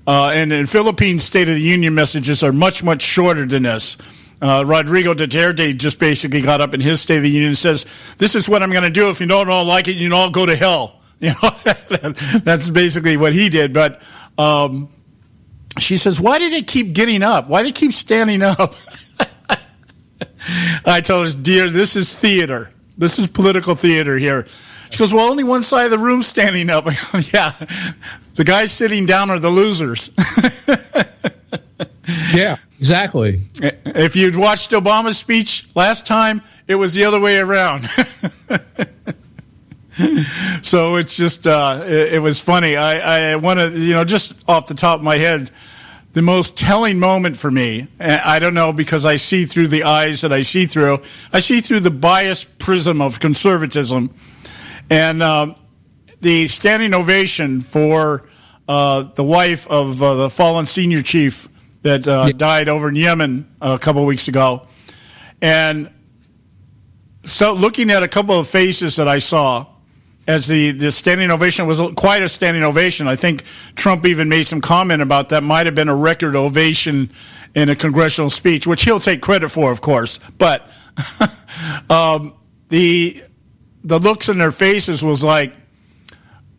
And in Philippines, State of the Union messages are much, much shorter than this. Rodrigo Duterte just basically got up in his State of the Union and says, this is what I'm going to do. If you don't all like it, you all go to hell. That's basically what he did. But she says, why do they keep getting up? Why do they keep standing up? I told her, dear, this is theater. This is political theater here. She goes, well, only one side of the room's standing up. I go, yeah, the guys sitting down are the losers. Yeah, exactly. If you'd watched Obama's speech last time, it was the other way around. So it's just, it was funny. I want to, just off the top of my head, the most telling moment for me, I don't know, because I see through the eyes that I see through the biased prism of conservatism. And the standing ovation for the wife of the fallen senior chief that died over in Yemen a couple of weeks ago. And so looking at a couple of faces that I saw as the standing ovation was quite a standing ovation. I think Trump even made some comment about that might have been a record ovation in a congressional speech, which he'll take credit for, of course. But the looks in their faces was like,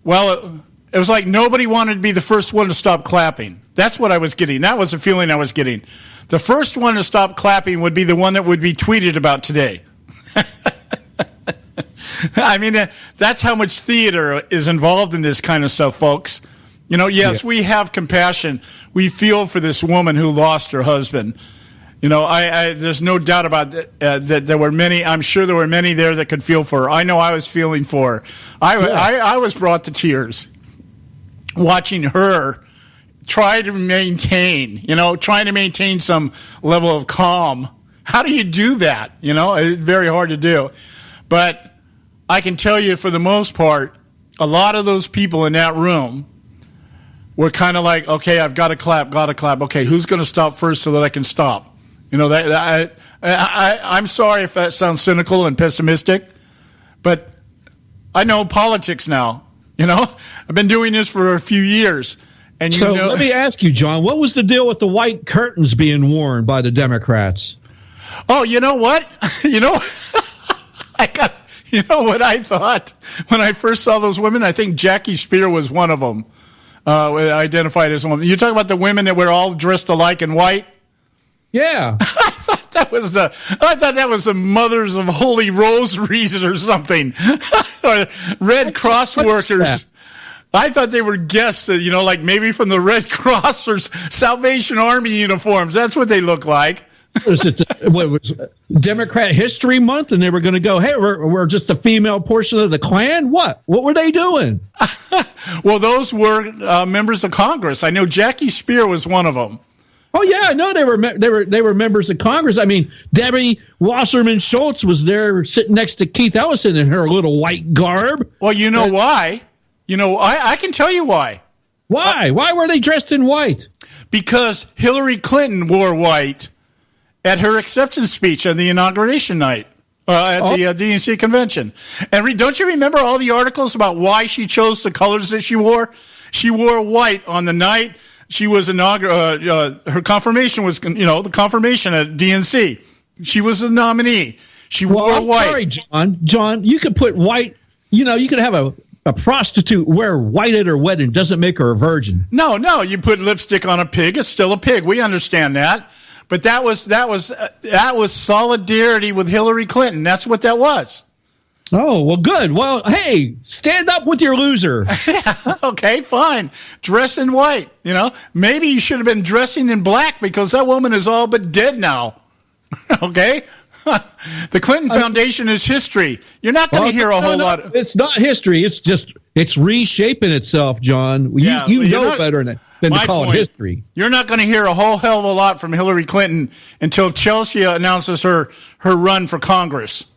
well, it was like nobody wanted to be the first one to stop clapping. That's what I was getting. That was the feeling I was getting. The first one to stop clapping would be the one that would be tweeted about today. I mean, that's how much theater is involved in this kind of stuff, folks. You know, yes, we have compassion. We feel for this woman who lost her husband. You know, there's no doubt about that there were many. I'm sure there were many there that could feel for her. I know I was feeling for her. I was brought to tears watching her trying to maintain some level of calm. How do you do that? You know, it's very hard to do. But I can tell you, for the most part, a lot of those people in that room were kind of like, okay, I've got to clap. Okay, who's going to stop first so that I can stop? You know, I'm sorry if that sounds cynical and pessimistic, but I know politics now. You know, I've been doing this for a few years. And let me ask you, John, what was the deal with the white curtains being worn by the Democrats? Oh, you know what? You know what I thought when I first saw those women? I think Jackie Spear was one of them, identified as one. You talking about the women that were all dressed alike in white? Yeah. I thought that was the Mothers of Holy Rosaries or something, or Red Cross workers. I thought they were guests, you know, like maybe from the Red Cross or Salvation Army uniforms. That's what they look like. What was Democrat History Month, and they were going to go, hey, we're just a female portion of the Klan? What were they doing? Well, those were members of Congress. I know Jackie Spear was one of them. Oh yeah, I know they were members of Congress. I mean, Debbie Wasserman Schultz was there sitting next to Keith Ellison in her little white garb. Well, you know why? You know, I can tell you why. Why? Why were they dressed in white? Because Hillary Clinton wore white at her acceptance speech on the inauguration night at the DNC convention. And don't you remember all the articles about why she chose the colors that she wore? She wore white on the night she was her confirmation was, you know, the confirmation at DNC. She was the nominee. She wore white. Sorry, John, you could put white, you know, you could have a prostitute wear white at her wedding. Doesn't make her a virgin. No, you put lipstick on a pig. It's still a pig. We understand that. But that was solidarity with Hillary Clinton. That's what that was. Oh, well, good. Well, hey, stand up with your loser. Okay, fine. Dress in white. You know, maybe you should have been dressing in black because that woman is all but dead now. Okay? The Clinton Foundation is history. You're not going to hear a whole lot. It's not history. It's reshaping itself, John. You know better than to call it history. You're not going to hear a whole hell of a lot from Hillary Clinton until Chelsea announces her run for Congress.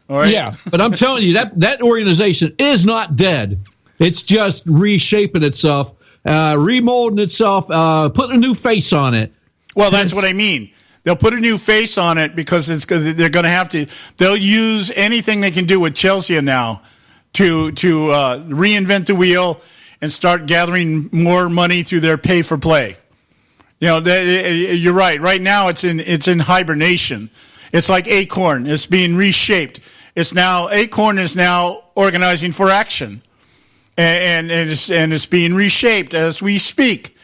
All right? Yeah, but I'm telling you, that organization is not dead. It's just reshaping itself, remolding itself, putting a new face on it. Well, that's what I mean. They'll put a new face on it because they're going to have to. They'll use anything they can do with Chelsea now to reinvent the wheel and start gathering more money through their pay for play. You know, you're right. Right now, it's in hibernation. It's like Acorn. It's being reshaped. Acorn is now organizing for action, and it's being reshaped as we speak.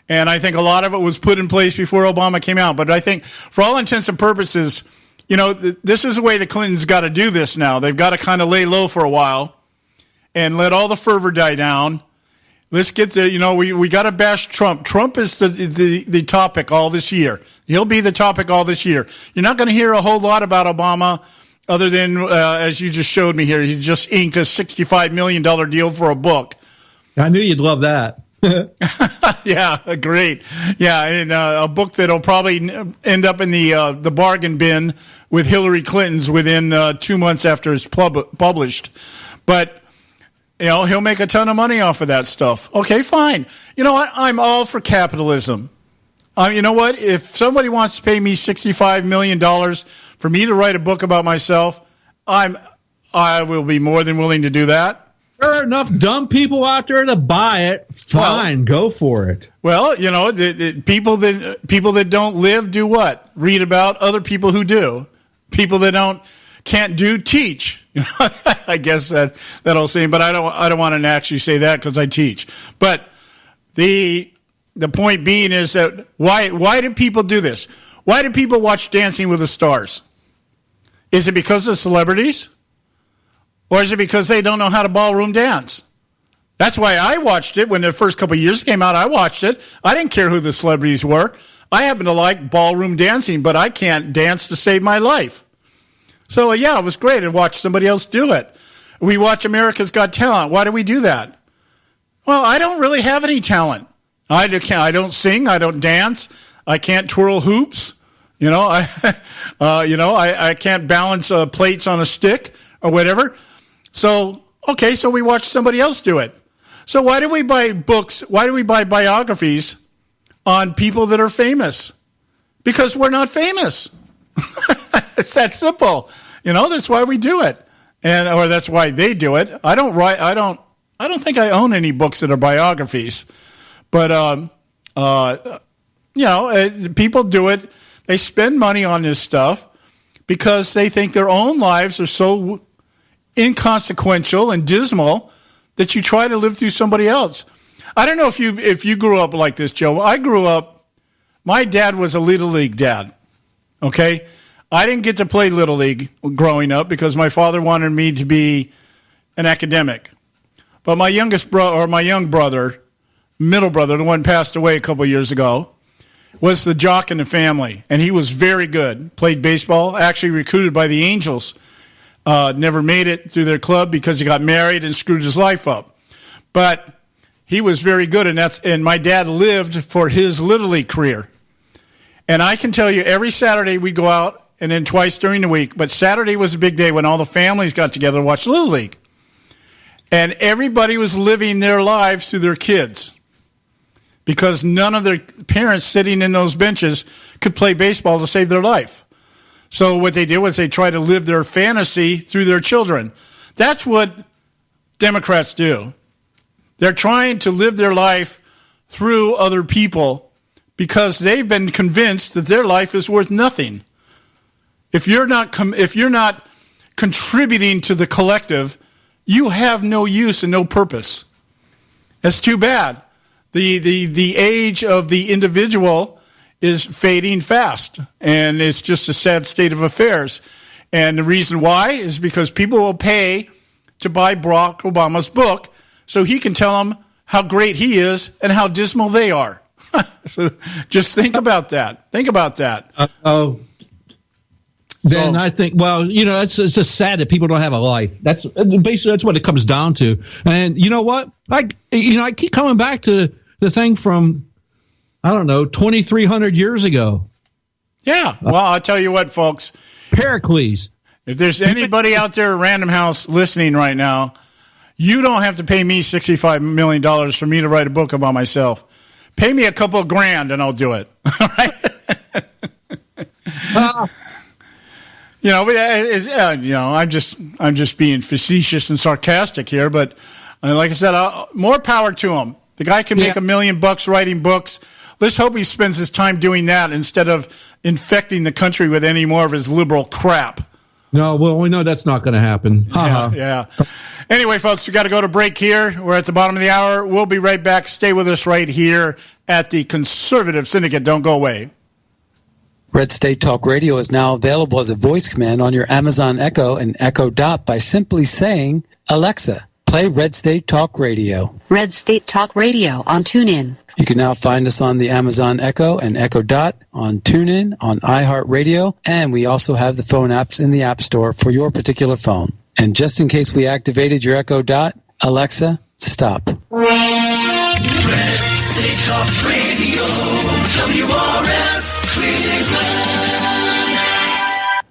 And I think a lot of it was put in place before Obama came out. But I think for all intents and purposes, you know, this is the way the Clintons got to do this now. They've got to kind of lay low for a while and let all the fervor die down. Let's get we got to bash Trump. Trump is the topic all this year. He'll be the topic all this year. You're not going to hear a whole lot about Obama other than, as you just showed me here, he's just inked a $65 million deal for a book. I knew you'd love that. Yeah, great. Yeah, and a book that'll probably end up in the bargain bin with Hillary Clinton's within 2 months after it's published. But he'll make a ton of money off of that stuff. Okay, fine. You know what? I'm all for capitalism. You know what? If somebody wants to pay me $65 million for me to write a book about myself, I will be more than willing to do that. There are enough dumb people out there to buy it. Fine, go for it. Well, the people that don't live do what? Read about other people who do. People that can't do, teach. I guess that'll seem, but I don't want to actually say that because I teach. But the point being is that why do people do this? Why do people watch Dancing with the Stars? Is it because of celebrities? Or is it because they don't know how to ballroom dance? That's why I watched it when the first couple of years came out. I watched it. I didn't care who the celebrities were. I happen to like ballroom dancing, but I can't dance to save my life. So, yeah, it was great to watch somebody else do it. We watch America's Got Talent. Why do we do that? Well, I don't really have any talent. I don't sing. I don't dance. I can't twirl hoops. I can't balance plates on a stick or whatever. So we watch somebody else do it. So why do we buy books? Why do we buy biographies on people that are famous? Because we're not famous. It's that simple. That's why we do it. Or that's why they do it. I don't think I own any books that are biographies. But, people do it. They spend money on this stuff because they think their own lives are so inconsequential and dismal that you try to live through somebody else. I don't know if you grew up like this, Joe. I grew up, my dad was a Little League dad, okay? I didn't get to play Little League growing up because my father wanted me to be an academic. But my young brother, middle brother, the one passed away a couple of years ago, was the jock in the family, and he was very good. Played baseball, actually recruited by the Angels. Never made it through their club because he got married and screwed his life up. But he was very good, and my dad lived for his Little League career. And I can tell you, every Saturday we'd go out, and then twice during the week. But Saturday was a big day when all the families got together to watch Little League. And everybody was living their lives through their kids because none of their parents sitting in those benches could play baseball to save their life. So what they did was they tried to live their fantasy through their children. That's what Democrats do. They're trying to live their life through other people because they've been convinced that their life is worth nothing. If you're not contributing to the collective, you have no use and no purpose. That's too bad. The age of the individual is fading fast, and it's just a sad state of affairs. And the reason why is because people will pay to buy Barack Obama's book so he can tell them how great he is and how dismal they are. So just think about that. Think about that. Then I think, it's just sad that people don't have a life. That's what it comes down to. And you know what? I keep coming back to the thing from, 2,300 years ago. Yeah. Well, I'll tell you what, folks. Pericles. If there's anybody out there at Random House listening right now, you don't have to pay me $65 million for me to write a book about myself. Pay me a couple of grand and I'll do it. All right? I'm just being facetious and sarcastic here, but like I said, more power to him. The guy can make $1 million writing books. Let's hope he spends his time doing that instead of infecting the country with any more of his liberal crap. No, well, we know that's not going to happen. Yeah. Anyway, folks, we got to go to break here. We're at the bottom of the hour. We'll be right back. Stay with us right here at the Conservative Syndicate. Don't go away. Red State Talk Radio is now available as a voice command on your Amazon Echo and Echo Dot by simply saying, Alexa, play Red State Talk Radio. Red State Talk Radio on TuneIn. You can now find us on the Amazon Echo and Echo Dot, on TuneIn, on iHeartRadio, and we also have the phone apps in the App Store for your particular phone. And just in case we activated your Echo Dot, Alexa, stop. Red State Talk Radio, WRS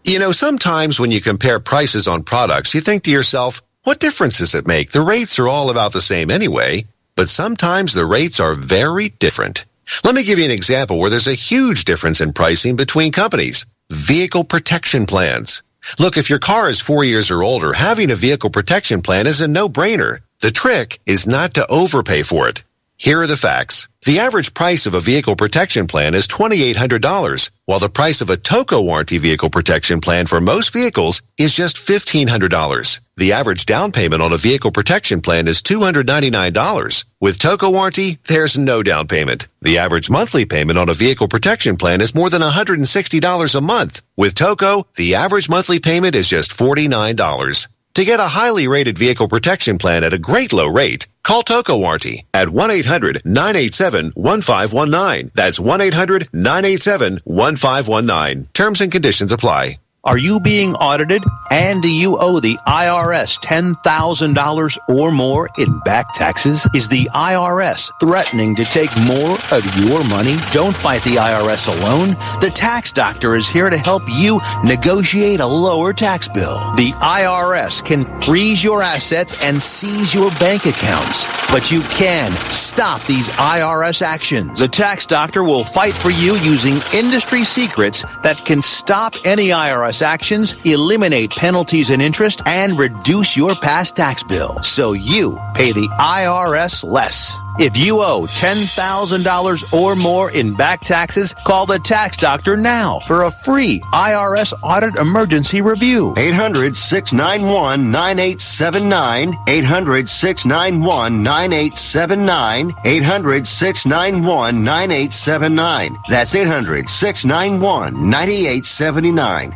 Cleveland. Sometimes when you compare prices on products, you think to yourself, what difference does it make? The rates are all about the same anyway, but sometimes the rates are very different. Let me give you an example where there's a huge difference in pricing between companies. Vehicle protection plans. Look, if your car is 4 years or older, having a vehicle protection plan is a no-brainer. The trick is not to overpay for it. Here are the facts. The average price of a vehicle protection plan is $2,800, while the price of a TOCO warranty vehicle protection plan for most vehicles is just $1,500. The average down payment on a vehicle protection plan is $299. With TOCO warranty, there's no down payment. The average monthly payment on a vehicle protection plan is more than $160 a month. With TOCO, the average monthly payment is just $49. To get a highly rated vehicle protection plan at a great low rate, call TOCO Warranty at 1-800-987-1519. That's 1-800-987-1519. Terms and conditions apply. Are you being audited and do you owe the IRS $10,000 or more in back taxes? Is the IRS threatening to take more of your money? Don't fight the IRS alone. The Tax Doctor is here to help you negotiate a lower tax bill. The IRS can freeze your assets and seize your bank accounts, but you can stop these IRS actions. The Tax Doctor will fight for you using industry secrets that can stop any IRS actions, eliminate penalties and interest, and reduce your past tax bill so you pay the IRS less. If you owe $10,000 or more in back taxes, call the Tax Doctor now for a free IRS audit emergency review. 800-691-9879. 800-691-9879. 800-691-9879. That's 800-691-9879.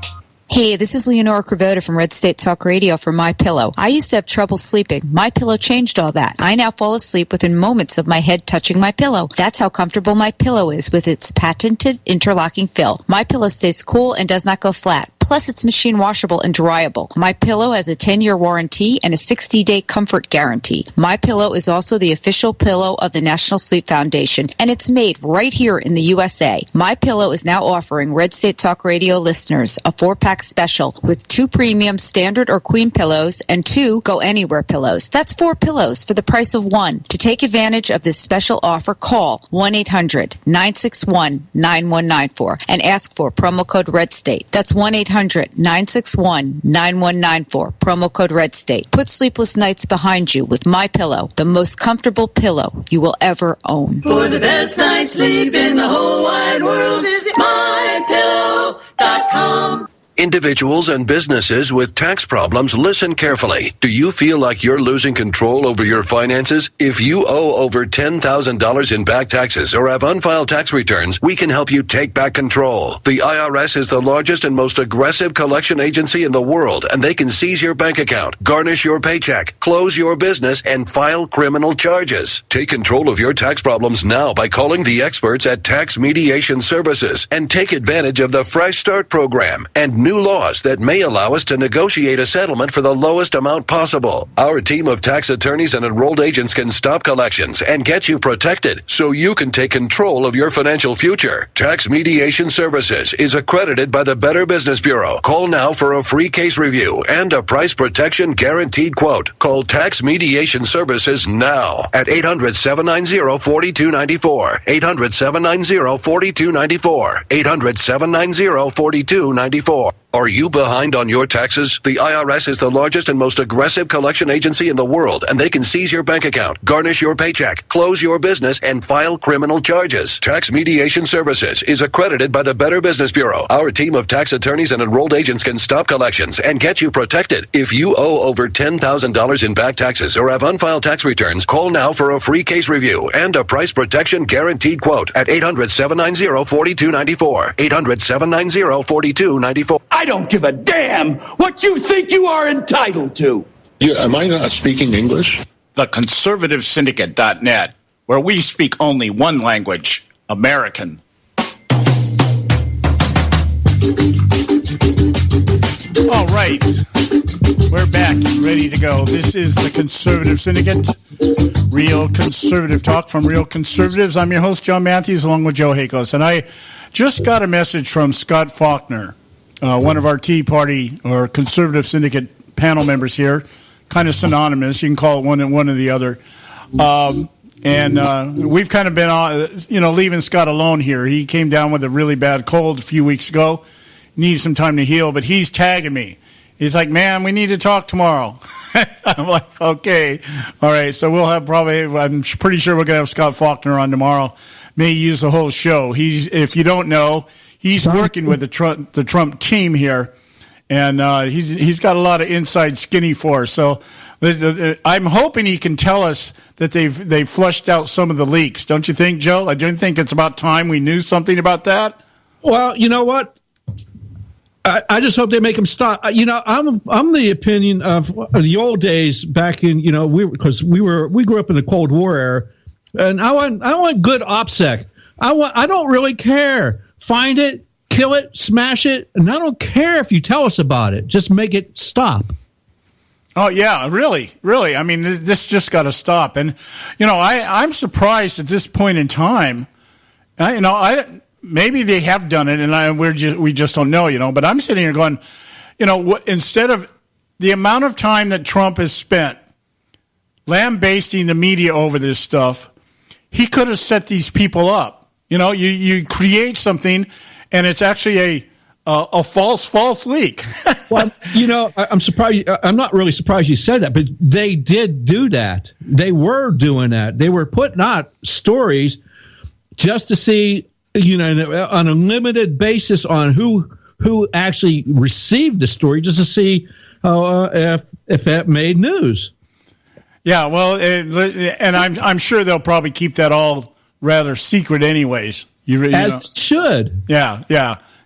Hey, this is Leonora Cravota from Red State Talk Radio for MyPillow. I used to have trouble sleeping. MyPillow changed all that. I now fall asleep within moments of my head touching my pillow. That's how comfortable MyPillow is with its patented interlocking fill. MyPillow stays cool and does not go flat. Plus, it's machine washable and dryable. MyPillow has a 10-year warranty and a 60-day comfort guarantee. MyPillow is also the official pillow of the National Sleep Foundation, and it's made right here in the USA. MyPillow is now offering Red State Talk Radio listeners a 4-pack special with 2 premium standard or queen pillows and 2 go anywhere pillows. That's 4 pillows for the price of 1. To take advantage of this special offer, call 1-800-961-9194 and ask for promo code RedState. That's 1-800-961-9194, promo code RedState. Put sleepless nights behind you with MyPillow, the most comfortable pillow you will ever own. For the best night's sleep in the whole wide world, visit MyPillow.com. Individuals and businesses with tax problems, listen carefully. Do you feel like you're losing control over your finances? If you owe over $10,000 in back taxes or have unfiled tax returns, we can help you take back control. The IRS is the largest and most aggressive collection agency in the world, and they can seize your bank account, garnish your paycheck, close your business, and file criminal charges. Take control of your tax problems now by calling the experts at Tax Mediation Services and take advantage of the Fresh Start program and new laws that may allow us to negotiate a settlement for the lowest amount possible. Our team of tax attorneys and enrolled agents can stop collections and get you protected so you can take control of your financial future. Tax Mediation Services is accredited by the Better Business Bureau. Call now for a free case review and a price protection guaranteed quote. Call Tax Mediation Services now at 800-790-4294. 800-790-4294. 800-790-4294. Are you behind on your taxes? The IRS is the largest and most aggressive collection agency in the world, and they can seize your bank account, garnish your paycheck, close your business, and file criminal charges. Tax Mediation Services is accredited by the Better Business Bureau. Our team of tax attorneys and enrolled agents can stop collections and get you protected. If you owe over $10,000 in back taxes or have unfiled tax returns, call now for a free case review and a price protection guaranteed quote at 800-790-4294. 800-790-4294. I don't give a damn what you think you are entitled to. Am I not speaking English? The Conservative Syndicate.net, where we speak only one language, American. All right. We're back, ready to go. This is the Conservative Syndicate, real conservative talk from real conservatives. I'm your host, John Matthews, along with Joe Hakos. And I just got a message from Scott Faulkner, one of our Tea Party or Conservative Syndicate panel members here, kind of synonymous. You can call it one or the other. And we've kind of been, leaving Scott alone here. He came down with a really bad cold a few weeks ago. Needs some time to heal, but he's tagging me. He's like, man, we need to talk tomorrow. I'm like, okay. All right. So we'll have I'm pretty sure we're going to have Scott Faulkner on tomorrow. May use the whole show. If you don't know, he's working with the Trump team here. And he's got a lot of inside skinny force. So I'm hoping he can tell us that they've flushed out some of the leaks. Don't you think, Joe? I don't think it's about time we knew something about that. Well, you know what? I just hope they make him stop. I'm the opinion of the old days back in, we grew up in the Cold War era, and I want good OPSEC. I don't really care. Find it, kill it, smash it, and I don't care if you tell us about it. Just make it stop. Oh yeah, really. I mean, this just got to stop. And I'm surprised at this point in time. Maybe they have done it, and we just don't know, But I'm sitting here going, instead of the amount of time that Trump has spent lambasting the media over this stuff, he could have set these people up. You create something, and it's actually a false leak. Well, I'm surprised. I'm not really surprised you said that, but they did do that. They were doing that. They were putting out stories just to see, on a limited basis on who actually received the story, just to see if that made news. Yeah, well, and I'm sure they'll probably keep that all rather secret, anyways. It should. Yeah.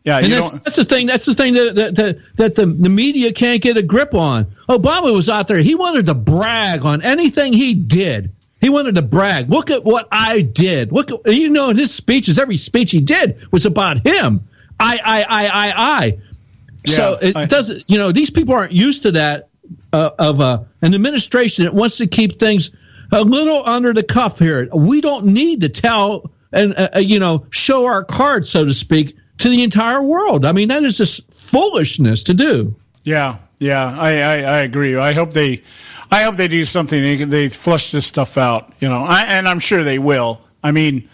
And that's the thing. That's the thing that the media can't get a grip on. Obama was out there. He wanted to brag on anything he did. He wanted to brag. Look at what I did. Look at, in his speeches, every speech he did was about him. I. Yeah, so it doesn't, these people aren't used to that of an administration that wants to keep things a little under the cuff here. We don't need to tell and, show our cards, so to speak, to the entire world. I mean, that is just foolishness to do. Yeah, I agree. I hope they do something. They flush this stuff out, and I'm sure they will. I mean,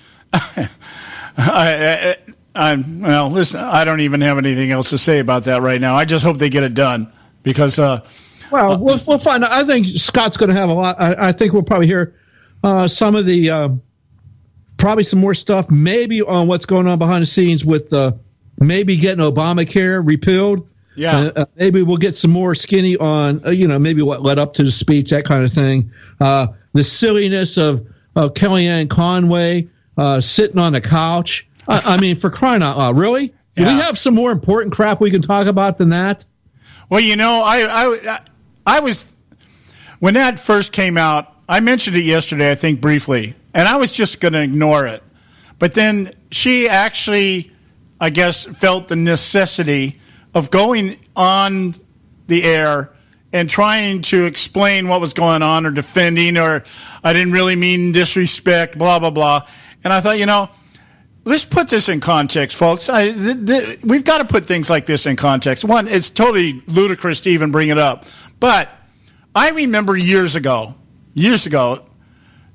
listen, I don't even have anything else to say about that right now. I just hope they get it done because. We'll find out. I think Scott's going to have a lot. I think we'll probably hear some of the. Probably some more stuff, maybe on what's going on behind the scenes with maybe getting Obamacare repealed. Yeah. Maybe we'll get some more skinny on, maybe what led up to the speech, that kind of thing. The silliness of Kellyanne Conway sitting on the couch. I mean, for crying out loud, really? Yeah. Do we have some more important crap we can talk about than that? Well, I was, when that first came out, I mentioned it yesterday, I think, briefly. And I was just going to ignore it. But then she actually, I guess, felt the necessity of going on the air and trying to explain what was going on or defending or I didn't really mean disrespect, blah, blah, blah. And I thought, let's put this in context, folks. We've got to put things like this in context. One, it's totally ludicrous to even bring it up. But I remember years ago,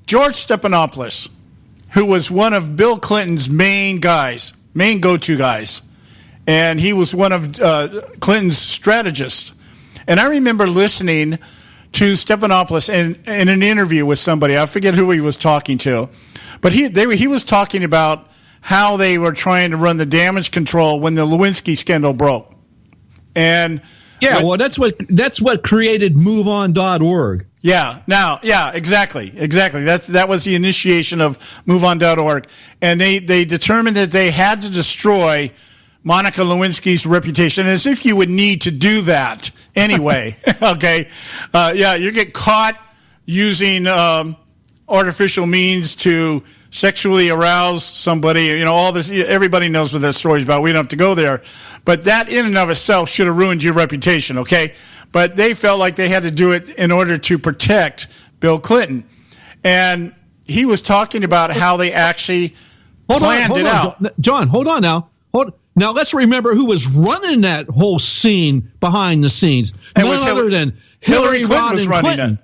George Stephanopoulos, who was one of Bill Clinton's main go-to guys, and he was one of Clinton's strategists. And I remember listening to Stephanopoulos in an interview with somebody. I forget who he was talking to, but he was talking about how they were trying to run the damage control when the Lewinsky scandal broke. And that's what created MoveOn.org. Exactly. That was the initiation of MoveOn.org. And they determined that they had to destroy Monica Lewinsky's reputation, as if you would need to do that anyway. Okay. You get caught using artificial means to sexually arouse somebody, all this, everybody knows what that story's about. We don't have to go there. But that in and of itself should have ruined your reputation, okay? But they felt like they had to do it in order to protect Bill Clinton. And he was talking about how they actually planned it out. John, hold on now. Now, let's remember who was running that whole scene behind the scenes. None other than Hillary Clinton was running Clinton. it.